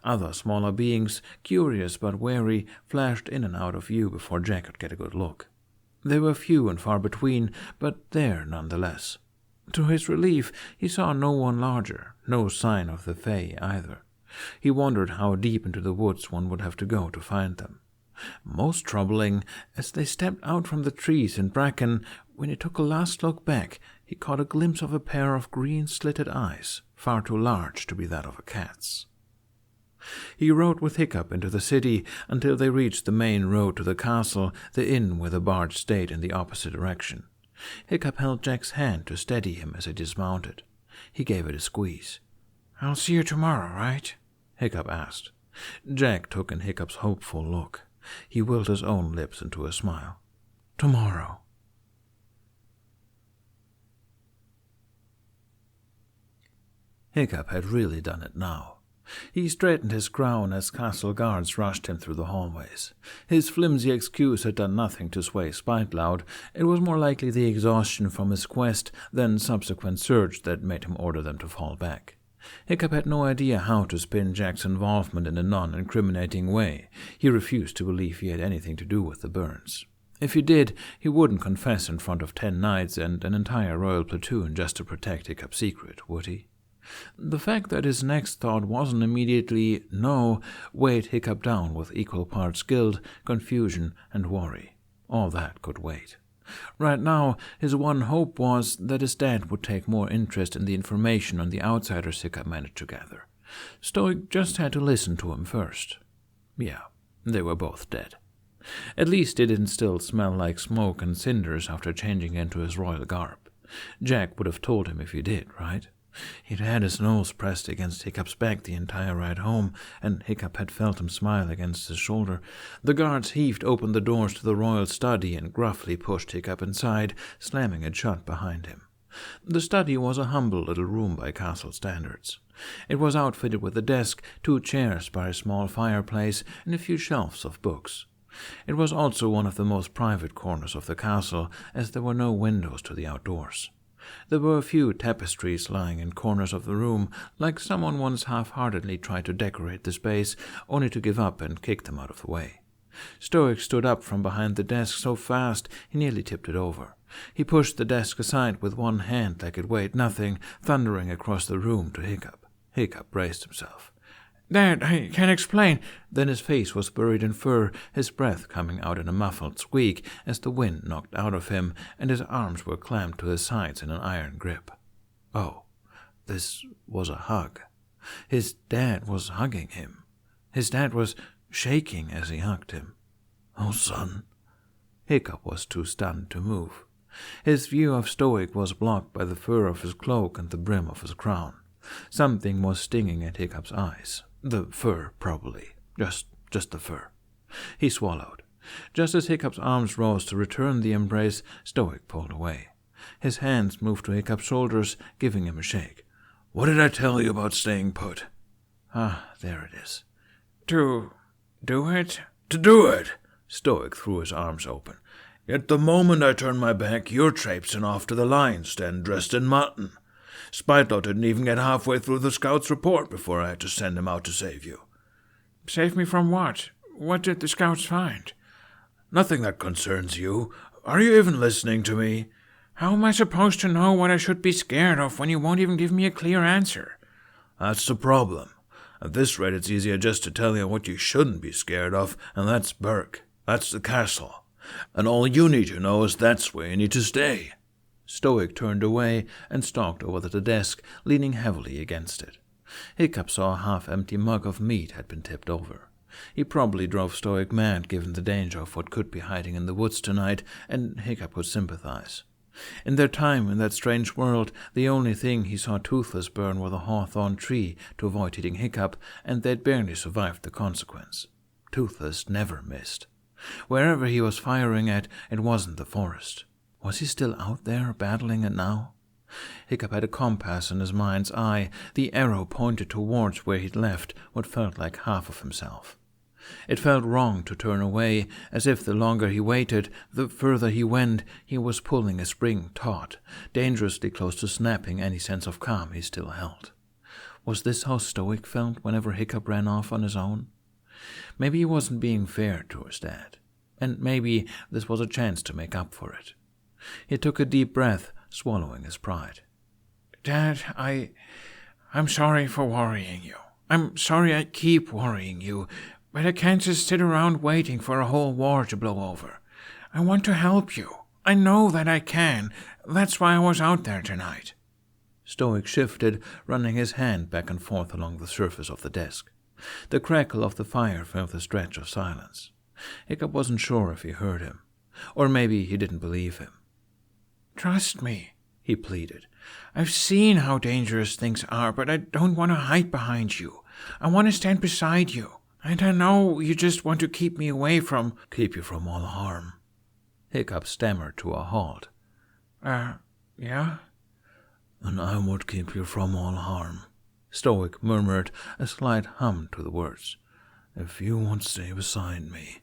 Other smaller beings, curious but wary, flashed in and out of view before Jack could get a good look. They were few and far between, but there nonetheless. To his relief, he saw no one larger, no sign of the Fae either. He wondered how deep into the woods one would have to go to find them. Most troubling, as they stepped out from the trees and bracken, when he took a last look back, he caught a glimpse of a pair of green slitted eyes, far too large to be that of a cat's. He rode with Hiccup into the city until they reached the main road to the castle, the inn where the barge stayed in the opposite direction. Hiccup held Jack's hand to steady him as he dismounted. He gave it a squeeze. "I'll see you tomorrow, right?" Hiccup asked. Jack took in Hiccup's hopeful look. He willed his own lips into a smile. "Tomorrow." Hiccup had really done it now. He straightened his crown as castle guards rushed him through the hallways. His flimsy excuse had done nothing to sway Spitecloud. It was more likely the exhaustion from his quest than subsequent surge that made him order them to fall back. Hiccup had no idea how to spin Jack's involvement in a non-incriminating way. He refused to believe he had anything to do with the burns. If he did, he wouldn't confess in front of 10 knights and an entire royal platoon just to protect Hiccup's secret, would he? The fact that his next thought wasn't immediately no weighed Hiccup down with equal parts guilt, confusion, and worry. All that could wait. Right now, his one hope was that his dad would take more interest in the information on the outsiders Hiccup managed to gather. Stoic just had to listen to him first. Yeah, they were both dead. At least it didn't still smell like smoke and cinders after changing into his royal garb. Jack would have told him if he did, right? He'd had his nose pressed against Hiccup's back the entire ride home, and Hiccup had felt him smile against his shoulder. The guards heaved open the doors to the royal study and gruffly pushed Hiccup inside, slamming it shut behind him. The study was a humble little room by castle standards. It was outfitted with a desk, 2 chairs by a small fireplace, and a few shelves of books. It was also one of the most private corners of the castle, as there were no windows to the outdoors. There were a few tapestries lying in corners of the room, like someone once half-heartedly tried to decorate the space, only to give up and kick them out of the way. Stoic stood up from behind the desk so fast he nearly tipped it over. He pushed the desk aside with one hand like it weighed nothing, thundering across the room to Hiccup. Hiccup braced himself. "Dad, I can't explain." Then his face was buried in fur, his breath coming out in a muffled squeak as the wind knocked out of him, and his arms were clamped to his sides in an iron grip. Oh, this was a hug. His dad was hugging him. His dad was shaking as he hugged him. "Oh, son." Hiccup was too stunned to move. His view of Stoic was blocked by the fur of his cloak and the brim of his crown. Something was stinging at Hiccup's eyes. The fur, probably. Just the fur. He swallowed. Just as Hiccup's arms rose to return the embrace, Stoic pulled away. His hands moved to Hiccup's shoulders, giving him a shake. "What did I tell you about staying put?" "Ah, there it is." "To do it?" "To do it!" Stoic threw his arms open. "Yet the moment I turn my back, you're traipsing off to the lion's den dressed in mutton. Spitecloud didn't even get halfway through the scout's report before I had to send him out to save you." "Save me from what? What did the scouts find?" "Nothing that concerns you. Are you even listening to me?" "How am I supposed to know what I should be scared of when you won't even give me a clear answer?" "That's the problem. At this rate, it's easier just to tell you what you shouldn't be scared of, and that's Burke. That's the castle. And all you need to know is that's where you need to stay." Stoic turned away and stalked over to the desk, leaning heavily against it. Hiccup saw a half-empty mug of meat had been tipped over. He probably drove Stoic mad given the danger of what could be hiding in the woods tonight, and Hiccup could sympathize. In their time in that strange world, the only thing he saw Toothless burn was a hawthorn tree to avoid hitting Hiccup, and they'd barely survived the consequence. Toothless never missed. Wherever he was firing at, it wasn't the forest. Was he still out there battling it now? Hiccup had a compass in his mind's eye. The arrow pointed towards where he'd left what felt like half of himself. It felt wrong to turn away, as if the longer he waited, the further he went. He was pulling a spring taut, dangerously close to snapping any sense of calm he still held. Was this how Stoic felt whenever Hiccup ran off on his own? Maybe he wasn't being fair to his dad, and maybe this was a chance to make up for it. He took a deep breath, swallowing his pride. "Dad, I'm sorry for worrying you. I'm sorry I keep worrying you, but I can't just sit around waiting for a whole war to blow over. I want to help you. I know that I can. That's why I was out there tonight." Stoic shifted, running his hand back and forth along the surface of the desk. The crackle of the fire filled the stretch of silence. Hiccup wasn't sure if he heard him, or maybe he didn't believe him. "Trust me," he pleaded. "I've seen how dangerous things are, but I don't want to hide behind you. I want to stand beside you. And I know you just want to keep me away from—" "Keep you from all harm." Hiccup stammered to a halt. Yeah?" "And I would keep you from all harm," Stoic murmured, a slight hum to the words, "if you would stay beside me."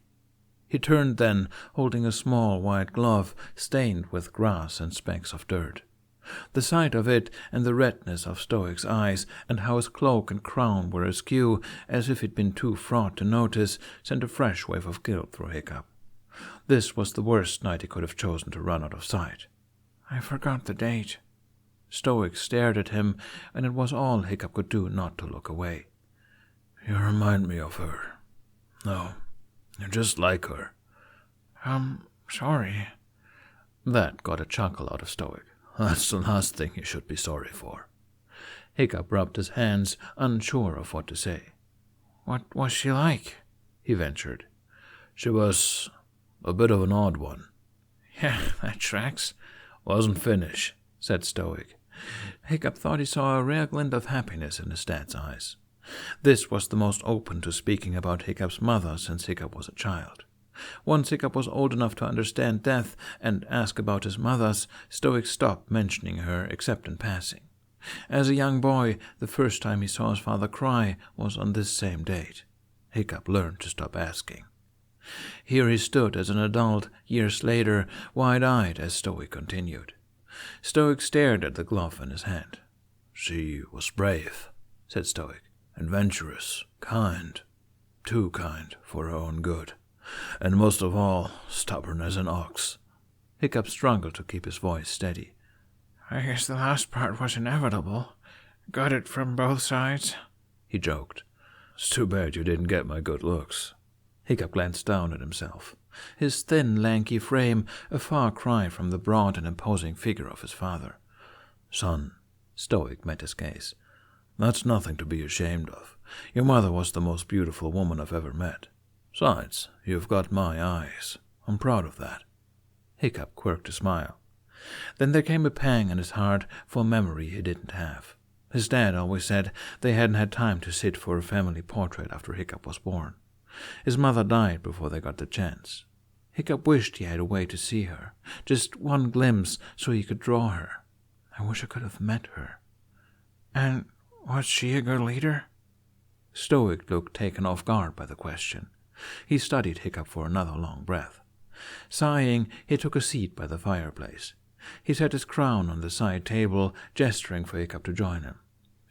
He turned then, holding a small white glove stained with grass and specks of dirt. The sight of it and the redness of Stoic's eyes, and how his cloak and crown were askew, as if he'd been too fraught to notice, sent a fresh wave of guilt through Hiccup. This was the worst night he could have chosen to run out of sight. "I forgot the date." Stoic stared at him, and it was all Hiccup could do not to look away. "You remind me of her. No, you're just like her." "I'm sorry." That got a chuckle out of Stoic. "That's the last thing you should be sorry for." Hiccup rubbed his hands, unsure of what to say. "What was she like?" he ventured. "She was a bit of an odd one." "Yeah, that tracks." "Wasn't Finnish," said Stoic. Hiccup thought he saw a rare glint of happiness in his dad's eyes. This was the most open to speaking about Hiccup's mother since Hiccup was a child. Once Hiccup was old enough to understand death and ask about his mother's, Stoic stopped mentioning her except in passing. As a young boy, the first time he saw his father cry was on this same date. Hiccup learned to stop asking. Here he stood as an adult, years later, wide-eyed as Stoic continued. Stoic stared at the glove in his hand. "She was brave," said Stoic. "Adventurous, kind, too kind for her own good. And most of all, stubborn as an ox." Hiccup struggled to keep his voice steady. "I guess the last part was inevitable. Got it from both sides," he joked. "It's too bad you didn't get my good looks." Hiccup glanced down at himself, his thin, lanky frame a far cry from the broad and imposing figure of his father. "Son," Stoic met his gaze, "that's nothing to be ashamed of. Your mother was the most beautiful woman I've ever met. Besides, you've got my eyes. I'm proud of that." Hiccup quirked a smile. Then there came a pang in his heart for a memory he didn't have. His dad always said they hadn't had time to sit for a family portrait after Hiccup was born. His mother died before they got the chance. Hiccup wished he had a way to see her, just one glimpse so he could draw her. I wish I could have met her. "And was she a good leader?" Stoic looked taken off guard by the question. He studied Hiccup for another long breath. Sighing, he took a seat by the fireplace. He set his crown on the side table, gesturing for Hiccup to join him.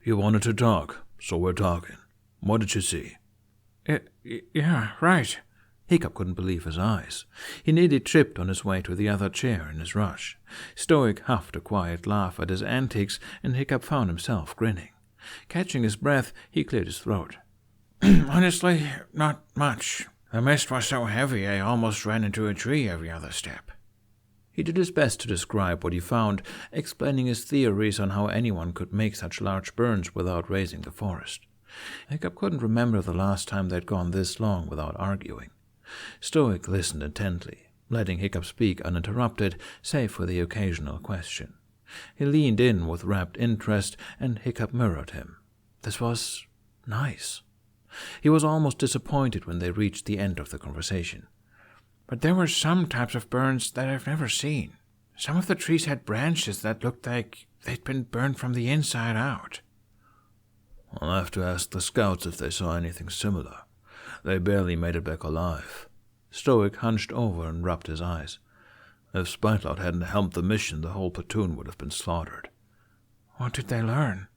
"You wanted to talk, so we're talking. What did you see?" Yeah, right." Hiccup couldn't believe his eyes. He nearly tripped on his way to the other chair in his rush. Stoic huffed a quiet laugh at his antics, and Hiccup found himself grinning. Catching his breath, he cleared his throat. "Honestly, not much. The mist was so heavy I almost ran into a tree every other step." He did his best to describe what he found, explaining his theories on how anyone could make such large burns without raising the forest. Hiccup couldn't remember the last time they'd gone this long without arguing. Stoic listened intently, letting Hiccup speak uninterrupted, save for the occasional question. He leaned in with rapt interest, and Hiccup mirrored him. This was nice. He was almost disappointed when they reached the end of the conversation. "But there were some types of burns that I've never seen. Some of the trees had branches that looked like they'd been burned from the inside out." "I'll have to ask the scouts if they saw anything similar. They barely made it back alive." Stoic hunched over and rubbed his eyes. "If Spitelout hadn't helped the mission, the whole platoon would have been slaughtered." "What did they learn?"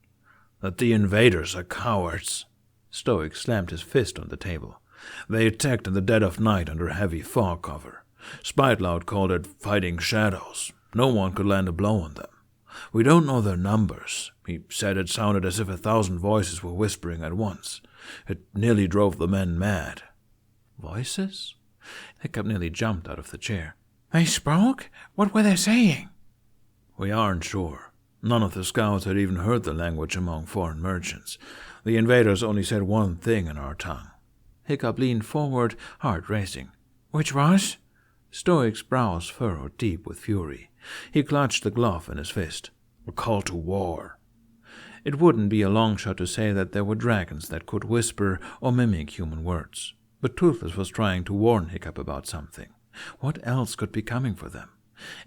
"That the invaders are cowards." Stoic slammed his fist on the table. "They attacked in the dead of night under heavy fog cover. Spitelout called it fighting shadows. No one could land a blow on them. We don't know their numbers. He said it sounded as if 1,000 voices were whispering at once. It nearly drove the men mad." "Voices?" Hiccup nearly jumped out of the chair. "They spoke? What were they saying?" "We aren't sure. None of the scouts had even heard the language among foreign merchants. The invaders only said one thing in our tongue. Hiccup leaned forward, heart racing. Which was? Stoic's brows furrowed deep with fury. He clutched the glove in his fist. A call to war. It wouldn't be a long shot to say that there were dragons that could whisper or mimic human words. But Toothless was trying to warn Hiccup about something. What else could be coming for them?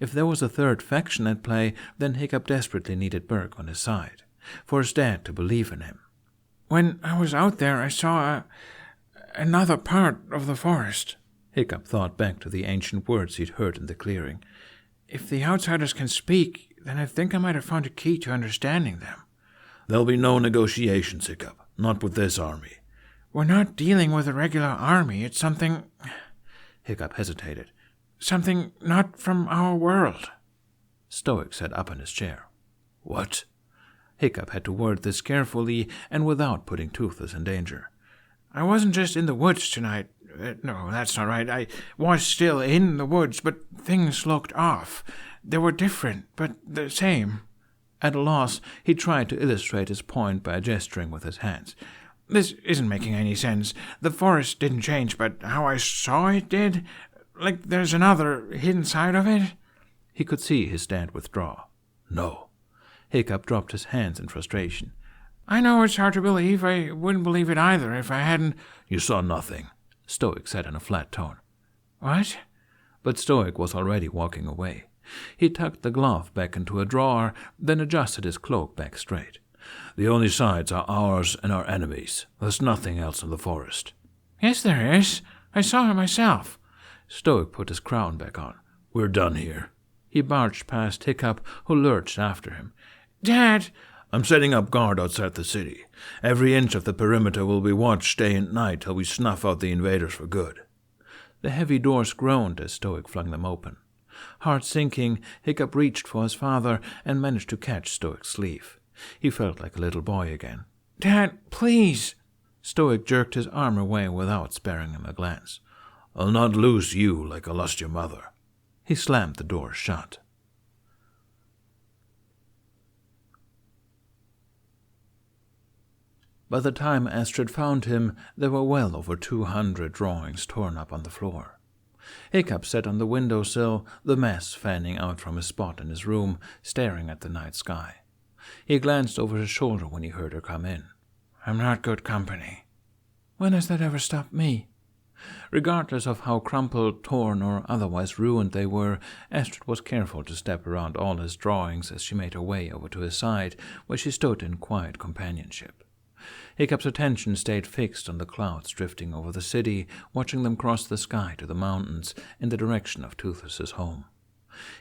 If there was a third faction at play, then Hiccup desperately needed Burke on his side, for his dad to believe in him. When I was out there, I saw another part of the forest. Hiccup thought back to the ancient words he'd heard in the clearing. If the outsiders can speak, then I think I might have found a key to understanding them. There'll be no negotiations, Hiccup. Not with this army. We're not dealing with a regular army. It's something... Hiccup hesitated. Something not from our world. Stoic sat up in his chair. What? Hiccup had to word this carefully and without putting Toothless in danger. I wasn't just in the woods tonight. No, that's not right. I was still in the woods, but things looked off. They were different, but the same. At a loss, he tried to illustrate his point by gesturing with his hands. This isn't making any sense. The forest didn't change, but how I saw it did. Like there's another hidden side of it. He could see his dad withdraw. No. Hiccup dropped his hands in frustration. I know it's hard to believe. I wouldn't believe it either if I hadn't... You saw nothing, Stoic said in a flat tone. What? But Stoic was already walking away. He tucked the glove back into a drawer, then adjusted his cloak back straight. The only sides are ours and our enemies. There's nothing else in the forest. Yes, there is. I saw it myself. Stoic put his crown back on. We're done here. He barged past Hiccup, who lurched after him. Dad! I'm setting up guard outside the city. Every inch of the perimeter will be watched day and night till we snuff out the invaders for good. The heavy doors groaned as Stoic flung them open. Heart sinking, Hiccup reached for his father and managed to catch Stoic's sleeve. He felt like a little boy again. Dad, please! Stoic jerked his arm away without sparing him a glance. I'll not lose you like I lost your mother. He slammed the door shut. By the time Astrid found him, there were well over 200 drawings torn up on the floor. Hiccup sat on the windowsill, the mess fanning out from his spot in his room, staring at the night sky. He glanced over his shoulder when he heard her come in. I'm not good company. When has that ever stopped me? Regardless of how crumpled, torn, or otherwise ruined they were, Astrid was careful to step around all his drawings as she made her way over to his side, where she stood in quiet companionship. Hiccup's attention stayed fixed on the clouds drifting over the city, watching them cross the sky to the mountains in the direction of Toothless's home.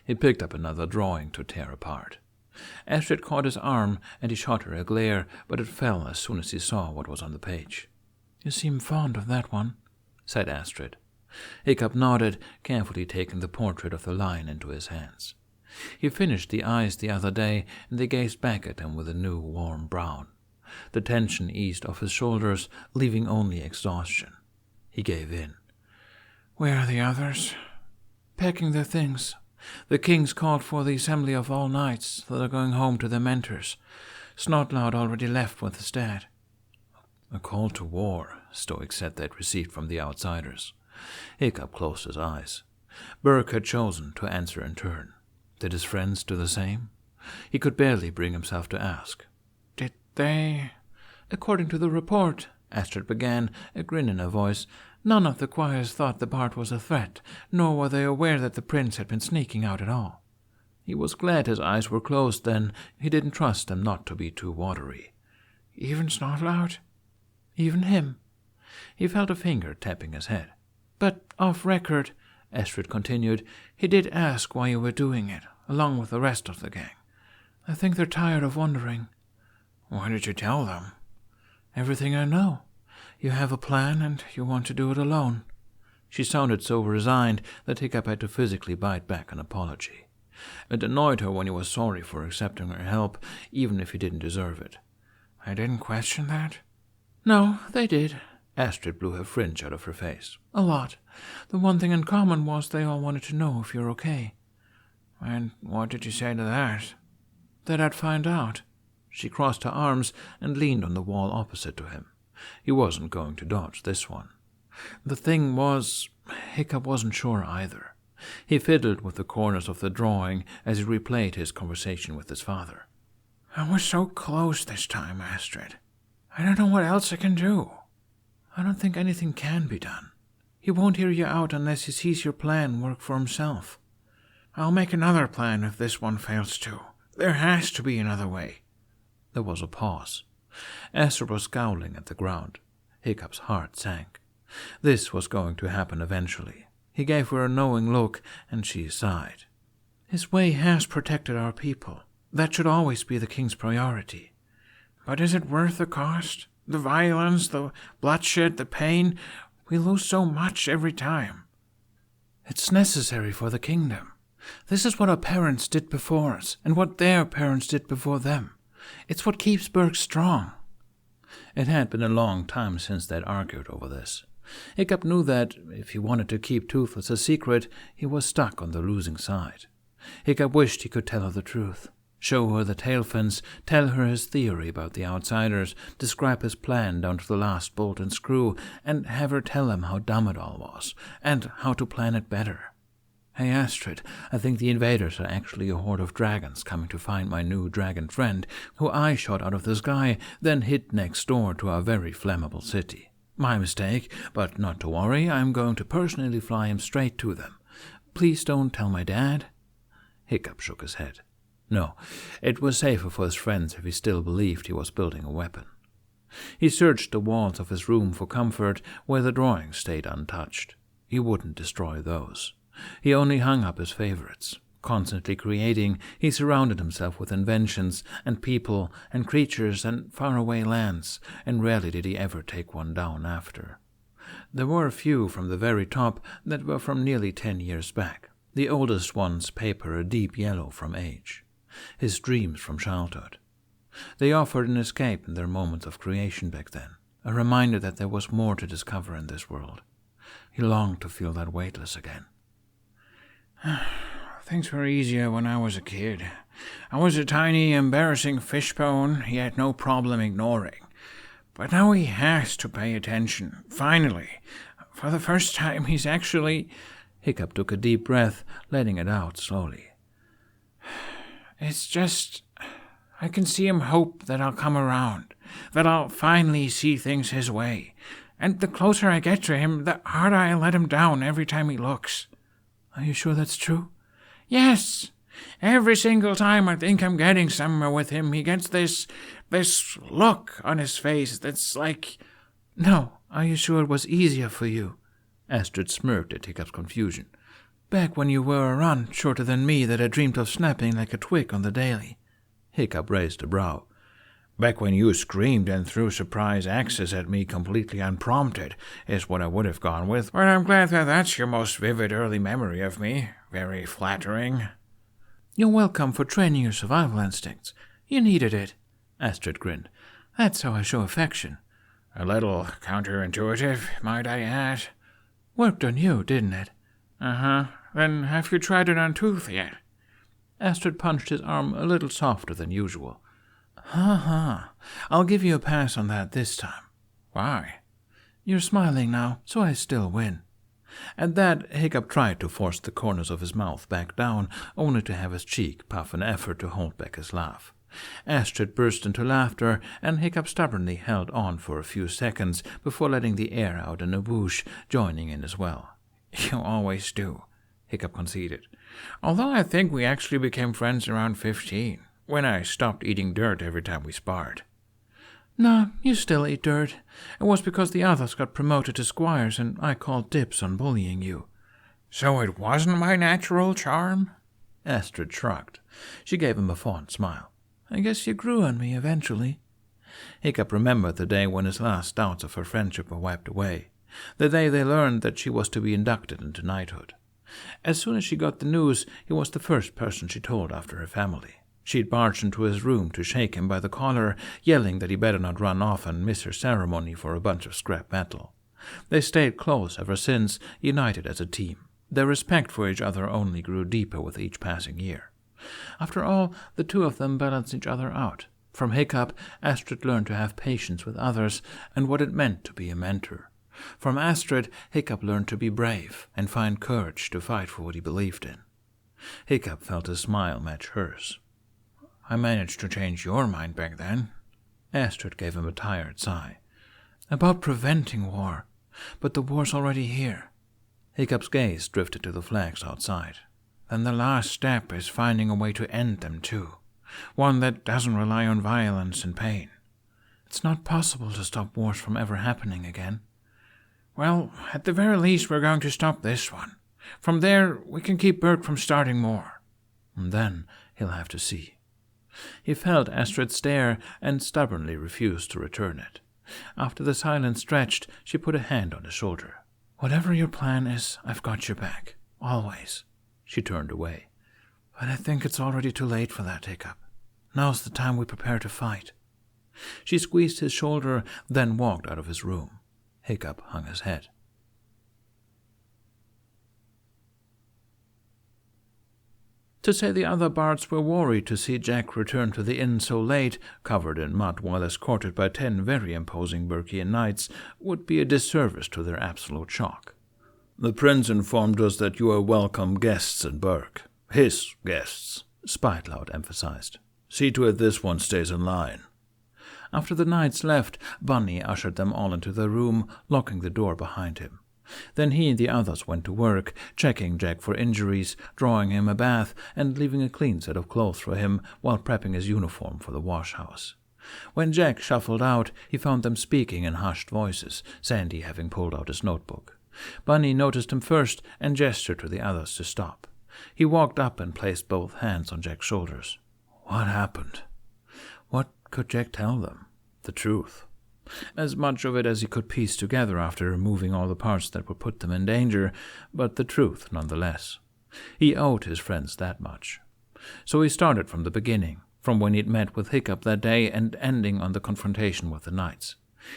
He picked up another drawing to tear apart. Astrid caught his arm, and he shot her a glare, but it fell as soon as he saw what was on the page. You seem fond of that one, said Astrid. Hiccup nodded, carefully taking the portrait of the lion into his hands. He finished the eyes the other day, and they gazed back at him with a new warm brown. The tension eased off his shoulders, leaving only exhaustion. He gave in. Where are the others? Packing their things. The kings called for the assembly of all knights that are going home to their mentors. Snotloud already left with his dad. A call to war, Stoic said they'd received from the outsiders. Hiccup closed his eyes. Burke had chosen to answer in turn. Did his friends do the same? He could barely bring himself to ask. Did they? According to the report, Astrid began, a grin in her voice, none of the choirs thought the Bard was a threat, nor were they aware that the prince had been sneaking out at all. He was glad his eyes were closed then. He didn't trust them not to be too watery. Even Snotloud? Even him. He felt a finger tapping his head. But off record, Astrid continued, he did ask why you were doing it, along with the rest of the gang. I think they're tired of wondering. Why did you tell them? Everything I know. You have a plan, and you want to do it alone. She sounded so resigned that Hiccup had to physically bite back an apology. It annoyed her when he was sorry for accepting her help, even if he didn't deserve it. I didn't question that. No, they did. Astrid blew her fringe out of her face. A lot. The one thing in common was they all wanted to know if you're okay. And what did you say to that? That I'd find out. She crossed her arms and leaned on the wall opposite to him. He wasn't going to dodge this one. The thing was, Hiccup wasn't sure either. He fiddled with the corners of the drawing as he replayed his conversation with his father. I was so close this time, Astrid. I don't know what else I can do. I don't think anything can be done. He won't hear you out unless he sees your plan work for himself. I'll make another plan if this one fails too. There has to be another way. There was a pause. Astrid was scowling at the ground. Hiccup's heart sank. This was going to happen eventually. He gave her a knowing look, and she sighed. His way has protected our people. That should always be the king's priority. But is it worth the cost? The violence, the bloodshed, the pain? We lose so much every time. It's necessary for the kingdom. This is what our parents did before us, and what their parents did before them. It's what keeps Berg strong. It had been a long time since they'd argued over this. Hiccup knew that, if he wanted to keep Toothless a secret, he was stuck on the losing side. Hiccup wished he could tell her the truth. Show her the tail fins, tell her his theory about the outsiders, describe his plan down to the last bolt and screw, and have her tell him how dumb it all was, and how to plan it better. Hey, Astrid, I think the invaders are actually a horde of dragons coming to find my new dragon friend, who I shot out of the sky, then hid next door to our very flammable city. My mistake, but not to worry, I'm going to personally fly him straight to them. Please don't tell my dad. Hiccup shook his head. No, it was safer for his friends if he still believed he was building a weapon. He searched the walls of his room for comfort where the drawings stayed untouched. He wouldn't destroy those. He only hung up his favorites. Constantly creating, he surrounded himself with inventions and people and creatures and faraway lands, and rarely did he ever take one down after. There were a few from the very top that were from nearly 10 years back, the oldest ones paper a deep yellow from age. His dreams from childhood. They offered an escape in their moments of creation back then, a reminder that there was more to discover in this world. He longed to feel that weightless again. Things were easier when I was a kid. I was a tiny, embarrassing fishbone he had no problem ignoring. But now he has to pay attention. Finally. For the first time, he's actually... Hiccup took a deep breath, letting it out slowly. It's just... I can see him hope that I'll come around, that I'll finally see things his way. And the closer I get to him, the harder I let him down every time he looks. Are you sure that's true? Yes. Every single time I think I'm getting somewhere with him, he gets this look on his face that's like... No, are you sure it was easier for you? Astrid smirked at Hiccup's confusion. Back when you were a run shorter than me that I dreamed of snapping like a twig on the daily. Hiccup raised a brow. Back when you screamed and threw surprise axes at me completely unprompted is what I would have gone with, but I'm glad that that's your most vivid early memory of me. Very flattering. You're welcome for training your survival instincts. You needed it. Astrid grinned. That's how I show affection. A little counterintuitive, might I add. Worked on you, didn't it? Uh-huh. Then have you tried it on Tooth yet? Astrid punched his arm a little softer than usual. Ha. I'll give you a pass on that this time. Why? You're smiling now, so I still win. At that, Hiccup tried to force the corners of his mouth back down, only to have his cheek puff an effort to hold back his laugh. Astrid burst into laughter, and Hiccup stubbornly held on for a few seconds before letting the air out in a whoosh, joining in as well. You always do, Hiccup conceded. Although I think we actually became friends around 15, when I stopped eating dirt every time we sparred. No, you still eat dirt. It was because the others got promoted to squires and I called dibs on bullying you. So it wasn't my natural charm? Astrid shrugged. She gave him a fond smile. I guess you grew on me eventually. Hiccup remembered the day when his last doubts of her friendship were wiped away. The day they learned that she was to be inducted into knighthood. As soon as she got the news, he was the first person she told after her family. She'd barged into his room to shake him by the collar, yelling that he better not run off and miss her ceremony for a bunch of scrap metal. They stayed close ever since, united as a team. Their respect for each other only grew deeper with each passing year. After all, the two of them balanced each other out. From Hiccup, Astrid learned to have patience with others and what it meant to be a mentor. From Astrid, Hiccup learned to be brave and find courage to fight for what he believed in. Hiccup felt his smile match hers. "I managed to change your mind back then." Astrid gave him a tired sigh. "About preventing war, but the war's already here." Hiccup's gaze drifted to the flags outside. "Then the last step is finding a way to end them too. One that doesn't rely on violence and pain. It's not possible to stop wars from ever happening again." "Well, at the very least we're going to stop this one. From there, we can keep Burke from starting more." And then he'll have to see. He felt Astrid stare and stubbornly refused to return it. After the silence stretched, she put a hand on his shoulder. "Whatever your plan is, I've got your back. Always." She turned away. "But I think it's already too late for that, Hiccup. Now's the time we prepare to fight." She squeezed his shoulder, then walked out of his room. Hiccup hung his head. To say the other bards were worried to see Jack return to the inn so late, covered in mud while escorted by 10 very imposing Burkean knights, would be a disservice to their absolute shock. "The prince informed us that you are welcome guests in Burke. His guests," Spiteloud emphasized. "See to it this one stays in line." After the knights left, Bunny ushered them all into the room, locking the door behind him. Then he and the others went to work, checking Jack for injuries, drawing him a bath, and leaving a clean set of clothes for him while prepping his uniform for the wash-house. When Jack shuffled out, he found them speaking in hushed voices, Sandy having pulled out his notebook. Bunny noticed him first and gestured to the others to stop. He walked up and placed both hands on Jack's shoulders. What happened? What could Jack tell them? The truth. As much of it as he could piece together after removing all the parts that would put them in danger, but the truth nonetheless. He owed his friends that much. So he started from the beginning, from when he'd met with Hiccup that day and ending on the confrontation with the knights.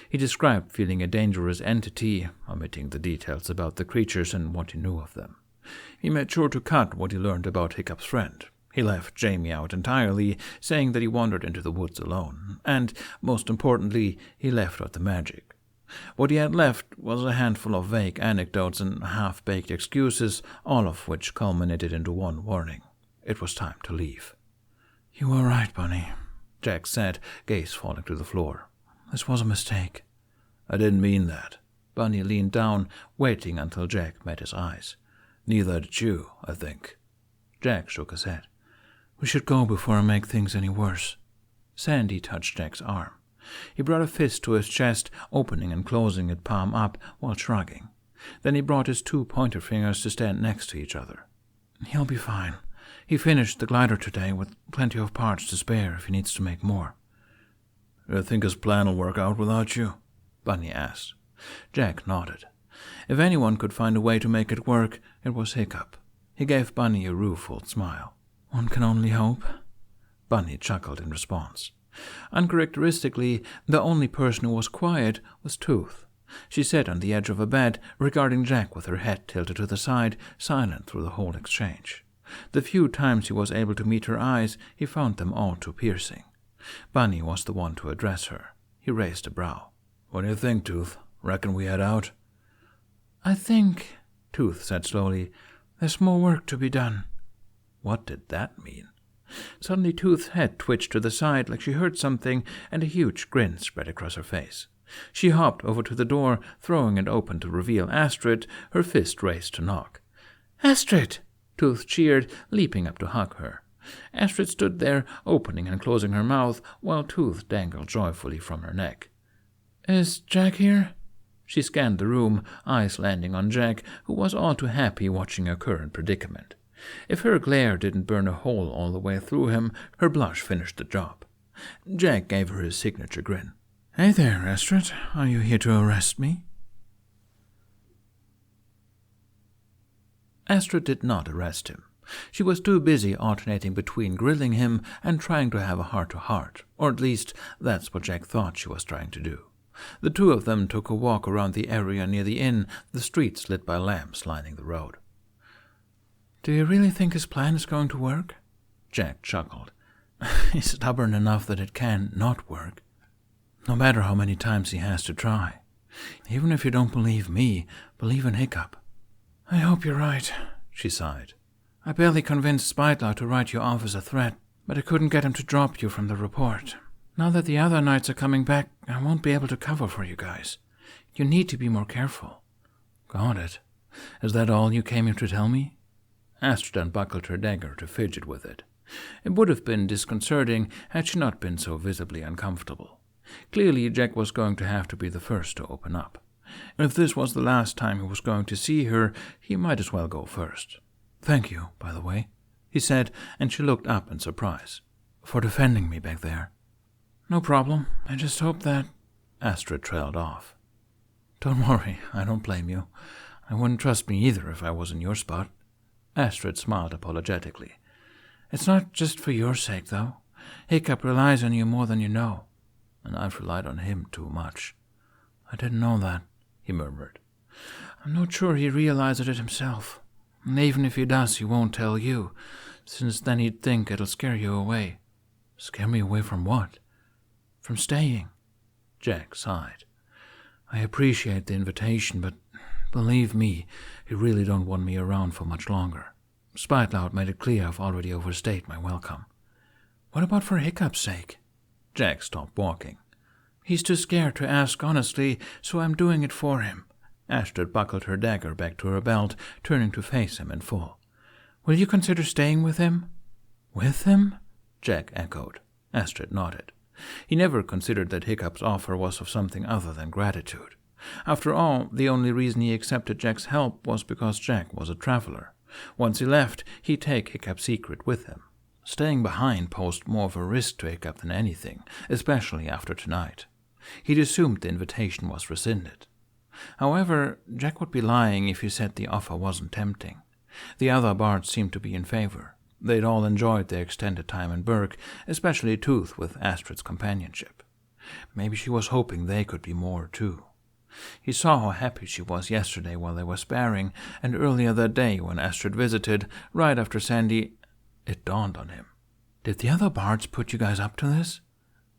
He described feeling a dangerous entity, omitting the details about the creatures and what he knew of them. He made sure to cut what he learned about Hiccup's friend. He left Jamie out entirely, saying that he wandered into the woods alone, and, most importantly, he left out the magic. What he had left was a handful of vague anecdotes and half-baked excuses, all of which culminated into one warning. It was time to leave. "You were right, Bunny," Jack said, gaze falling to the floor. "This was a mistake." "I didn't mean that." Bunny leaned down, waiting until Jack met his eyes. "Neither did you, I think." Jack shook his head. "We should go before I make things any worse." Sandy touched Jack's arm. He brought a fist to his chest, opening and closing it palm up while shrugging. Then he brought his 2 pointer fingers to stand next to each other. "He'll be fine. He finished the glider today with plenty of parts to spare if he needs to make more." "You think his plan will work out without you?" Bunny asked. Jack nodded. If anyone could find a way to make it work, it was Hiccup. He gave Bunny a rueful smile. "One can only hope." Bunny chuckled in response. Uncharacteristically, the only person who was quiet was Tooth. She sat on the edge of a bed, regarding Jack with her head tilted to the side, silent through the whole exchange. The few times he was able to meet her eyes, he found them all too piercing. Bunny was the one to address her. He raised a brow. "What do you think, Tooth? Reckon we head out?" "I think," Tooth said slowly, "there's more work to be done." What did that mean? Suddenly Tooth's head twitched to the side like she heard something, and a huge grin spread across her face. She hopped over to the door, throwing it open to reveal Astrid, her fist raised to knock. "Astrid!" Tooth cheered, leaping up to hug her. Astrid stood there, opening and closing her mouth, while Tooth dangled joyfully from her neck. "Is Jack here?" She scanned the room, eyes landing on Jack, who was all too happy watching her current predicament. If her glare didn't burn a hole all the way through him, her blush finished the job. Jack gave her his signature grin. "Hey there, Astrid. Are you here to arrest me?" Astrid did not arrest him. She was too busy alternating between grilling him and trying to have a heart-to-heart, or at least that's what Jack thought she was trying to do. The two of them took a walk around the area near the inn, the streets lit by lamps lining the road. "Do you really think his plan is going to work?" Jack chuckled. He's stubborn enough that it can not work, no matter how many times he has to try. Even if you don't believe me, believe in Hiccup." "I hope you're right," she sighed. "I barely convinced Spitelaw to write you off as a threat, but I couldn't get him to drop you from the report. Now that the other knights are coming back, I won't be able to cover for you guys. You need to be more careful." "Got it. Is that all you came here to tell me?" Astrid unbuckled her dagger to fidget with it. It would have been disconcerting had she not been so visibly uncomfortable. Clearly, Jack was going to have to be the first to open up. If this was the last time he was going to see her, he might as well go first. "Thank you, by the way," he said, and she looked up in surprise. "For defending me back there." "No problem. I just hope that—" Astrid trailed off. "Don't worry, I don't blame you. I wouldn't trust me either if I was in your spot." Astrid smiled apologetically. "It's not just for your sake, though. Hiccup relies on you more than you know." "And I've relied on him too much." "I didn't know that," he murmured. "I'm not sure he realizes it himself. And even if he does, he won't tell you, since then he'd think it'll scare you away." "Scare me away from what?" "From staying." Jack sighed. "I appreciate the invitation, but believe me, he really don't want me around for much longer. Spitelaw made it clear I've already overstayed my welcome." "What about for Hiccup's sake?" Jack stopped walking. "He's too scared to ask honestly, so I'm doing it for him." Astrid buckled her dagger back to her belt, turning to face him in full. "Will you consider staying with him?" "With him?" Jack echoed. Astrid nodded. He never considered that Hiccup's offer was of something other than gratitude. After all, the only reason he accepted Jack's help was because Jack was a traveler. Once he left, he'd take Hiccup's secret with him. Staying behind posed more of a risk to Hiccup than anything, especially after tonight. He'd assumed the invitation was rescinded. However, Jack would be lying if he said the offer wasn't tempting. The other bards seemed to be in favor. They'd all enjoyed their extended time in Berg, especially Tooth with Astrid's companionship. Maybe she was hoping they could be more, too. He saw how happy she was yesterday while they were sparring, and earlier that day when Astrid visited, right after Sandy. It dawned on him. "Did the other bards put you guys up to this?"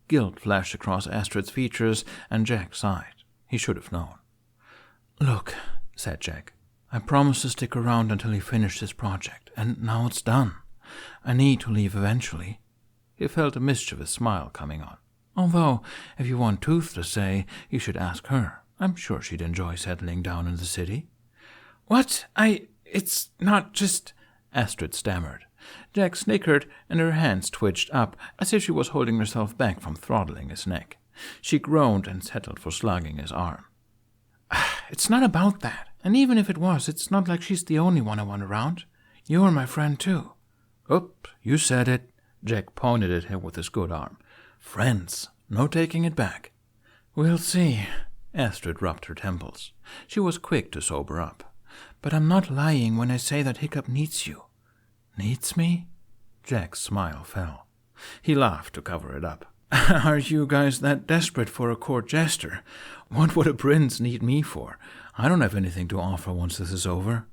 Guilt flashed across Astrid's features, and Jack sighed. He should have known. "Look," said Jack, "I promised to stick around until he finished his project, and now it's done. I need to leave eventually." He felt a mischievous smile coming on. "Although, if you want Tooth to say, you should ask her. I'm sure she'd enjoy settling down in the city." "What? It's not just—" Astrid stammered. Jack snickered, and her hands twitched up as if she was holding herself back from throttling his neck. She groaned and settled for slugging his arm. "It's not about that. And even if it was, it's not like she's the only one I want around. You're my friend, too." "Oop, you said it." Jack pointed at him with his good arm. "Friends. No taking it back." "We'll see." Astrid rubbed her temples. She was quick to sober up. "But I'm not lying when I say that Hiccup needs you." "Needs me?" Jack's smile fell. He laughed to cover it up. "Are you guys that desperate for a court jester? What would a prince need me for? I don't have anything to offer once this is over."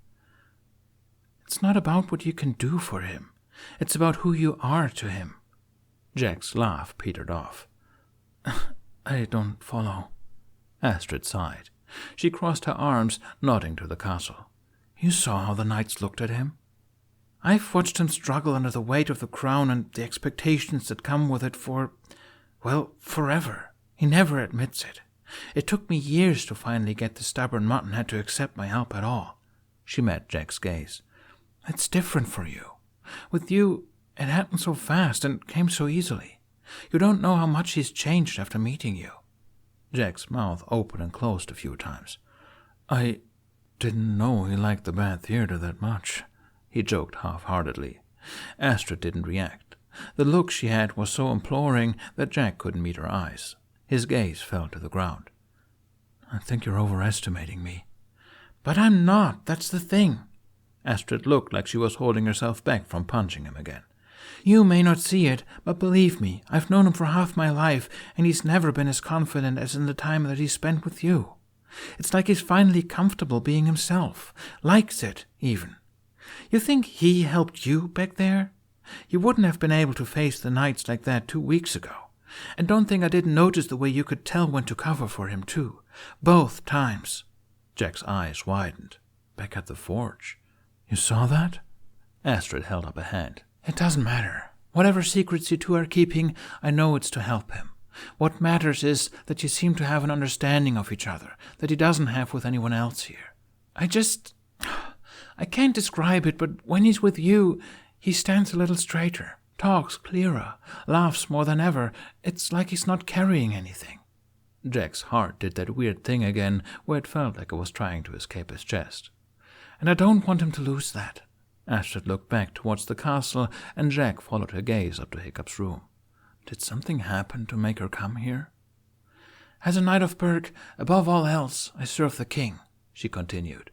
"It's not about what you can do for him. It's about who you are to him." Jack's laugh petered off. "I don't follow." Astrid sighed. She crossed her arms, nodding to the castle. "You saw how the knights looked at him? I've watched him struggle under the weight of the crown and the expectations that come with it forever. He never admits it. It took me years to finally get the stubborn muttonhead to accept my help at all." She met Jack's gaze. "It's different for you. With you, it happened so fast and came so easily. You don't know how much he's changed after meeting you." Jack's mouth opened and closed a few times. "I didn't know he liked the bad theater that much," he joked half-heartedly. Astrid didn't react. The look she had was so imploring that Jack couldn't meet her eyes. His gaze fell to the ground. "I think you're overestimating me." "But I'm not, that's the thing." Astrid looked like she was holding herself back from punching him again. "You may not see it, but believe me, I've known him for half my life, and he's never been as confident as in the time that he spent with you. It's like he's finally comfortable being himself, likes it, even. You think he helped you back there? You wouldn't have been able to face the nights like that 2 weeks ago. And don't think I didn't notice the way you could tell when to cover for him, too. Both times." Jack's eyes widened. "Back at the forge. "You saw that?" Astrid held up a hand. "It doesn't matter. Whatever secrets you two are keeping, I know it's to help him. What matters is that you seem to have an understanding of each other that he doesn't have with anyone else here. I can't describe it, but when he's with you, he stands a little straighter, talks clearer, laughs more than ever. It's like he's not carrying anything." Jack's heart did that weird thing again where it felt like it was trying to escape his chest. "And I don't want him to lose that." Astrid looked back towards the castle, and Jack followed her gaze up to Hiccup's room. Did something happen to make her come here? "As a knight of Berg, above all else, I serve the king," she continued.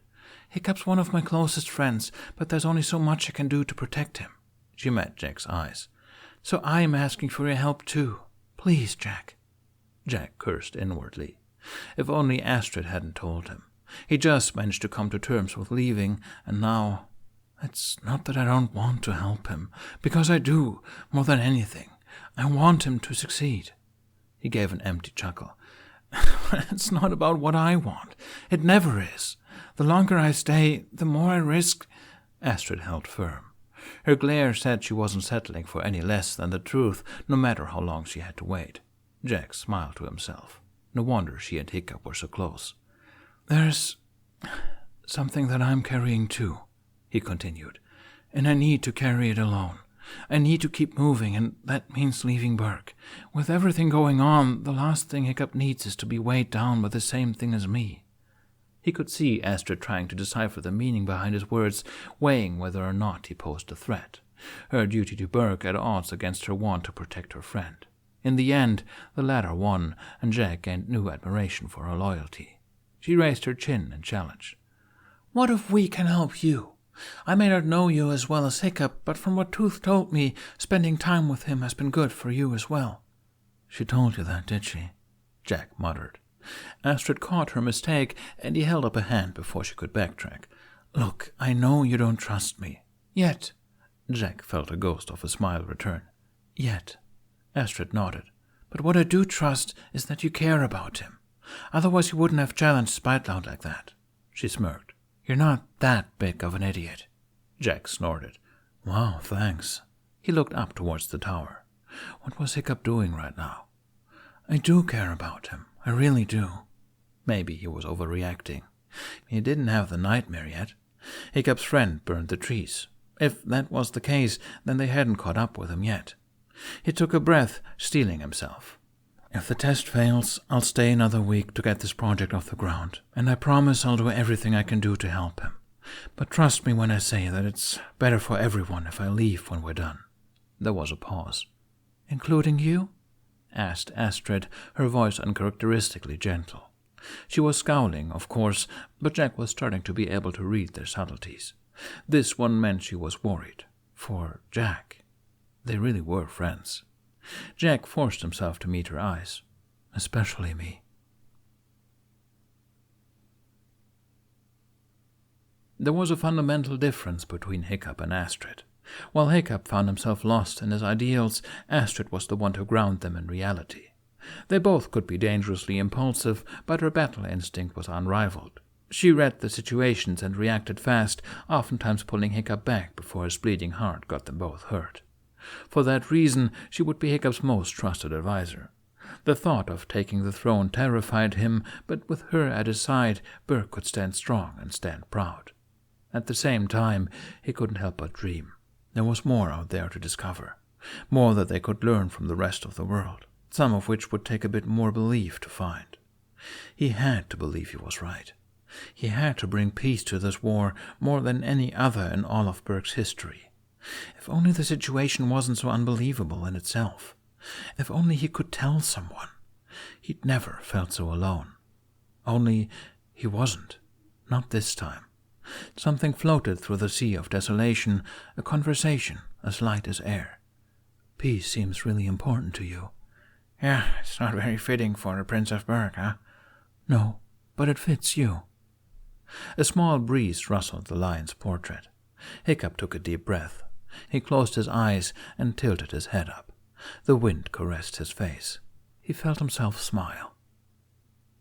"Hiccup's one of my closest friends, but there's only so much I can do to protect him." She met Jack's eyes. "So I'm asking for your help too. Please, Jack." Jack cursed inwardly. If only Astrid hadn't told him. He just managed to come to terms with leaving, and now... It's not that I don't want to help him, because I do, more than anything. I want him to succeed." He gave an empty chuckle. "It's not about what I want. It never is. The longer I stay, the more I risk—" Astrid held firm. Her glare said she wasn't settling for any less than the truth, no matter how long she had to wait. Jack smiled to himself. No wonder she and Hiccup were so close. "There's something that I'm carrying too," he continued, "and I need to carry it alone. I need to keep moving, and that means leaving Berg. With everything going on, the last thing Hiccup needs is to be weighed down by the same thing as me." He could see Astrid trying to decipher the meaning behind his words, weighing whether or not he posed a threat. Her duty to Berg at odds against her want to protect her friend. In the end, the latter won, and Jack gained new admiration for her loyalty. She raised her chin and challenged. "What if we can help you? I may not know you as well as Hiccup, but from what Tooth told me, spending time with him has been good for you as well." "She told you that, did she?" Jack muttered. Astrid caught her mistake, and he held up a hand before she could backtrack. "Look, I know you don't trust me. Yet." Jack felt a ghost of a smile return. "Yet." Astrid nodded. "But what I do trust is that you care about him. Otherwise you wouldn't have challenged Spiteloud like that." She smirked. "You're not that big of an idiot." Jack snorted. "Wow, thanks." He looked up towards the tower. What was Hiccup doing right now? "I do care about him. I really do." Maybe he was overreacting. He didn't have the nightmare yet. Hiccup's friend burned the trees. If that was the case, then they hadn't caught up with him yet. He took a breath, steeling himself. "If the test fails, I'll stay another week to get this project off the ground, and I promise I'll do everything I can do to help him. But trust me when I say that it's better for everyone if I leave when we're done." There was a pause. "Including you?" asked Astrid, her voice uncharacteristically gentle. She was scowling, of course, but Jack was starting to be able to read their subtleties. This one meant she was worried. For Jack. They really were friends. Jack forced himself to meet her eyes. "Especially me." There was a fundamental difference between Hiccup and Astrid. While Hiccup found himself lost in his ideals, Astrid was the one to ground them in reality. They both could be dangerously impulsive, but her battle instinct was unrivaled. She read the situations and reacted fast, oftentimes pulling Hiccup back before his bleeding heart got them both hurt. For that reason, she would be Hiccup's most trusted advisor. The thought of taking the throne terrified him, but with her at his side, Berg could stand strong and stand proud. At the same time, he couldn't help but dream. There was more out there to discover, more that they could learn from the rest of the world, some of which would take a bit more belief to find. He had to believe he was right. He had to bring peace to this war more than any other in all of Berg's history. If only the situation wasn't so unbelievable in itself. If only he could tell someone. He'd never felt so alone. Only he wasn't. Not this time. Something floated through the sea of desolation, a conversation as light as air. "Peace seems really important to you." "Yeah, it's not very fitting for a Prince of Berg, huh?" "No, but it fits you." A small breeze rustled the lion's portrait. Hiccup took a deep breath. He closed his eyes and tilted his head up. The wind caressed his face. He felt himself smile.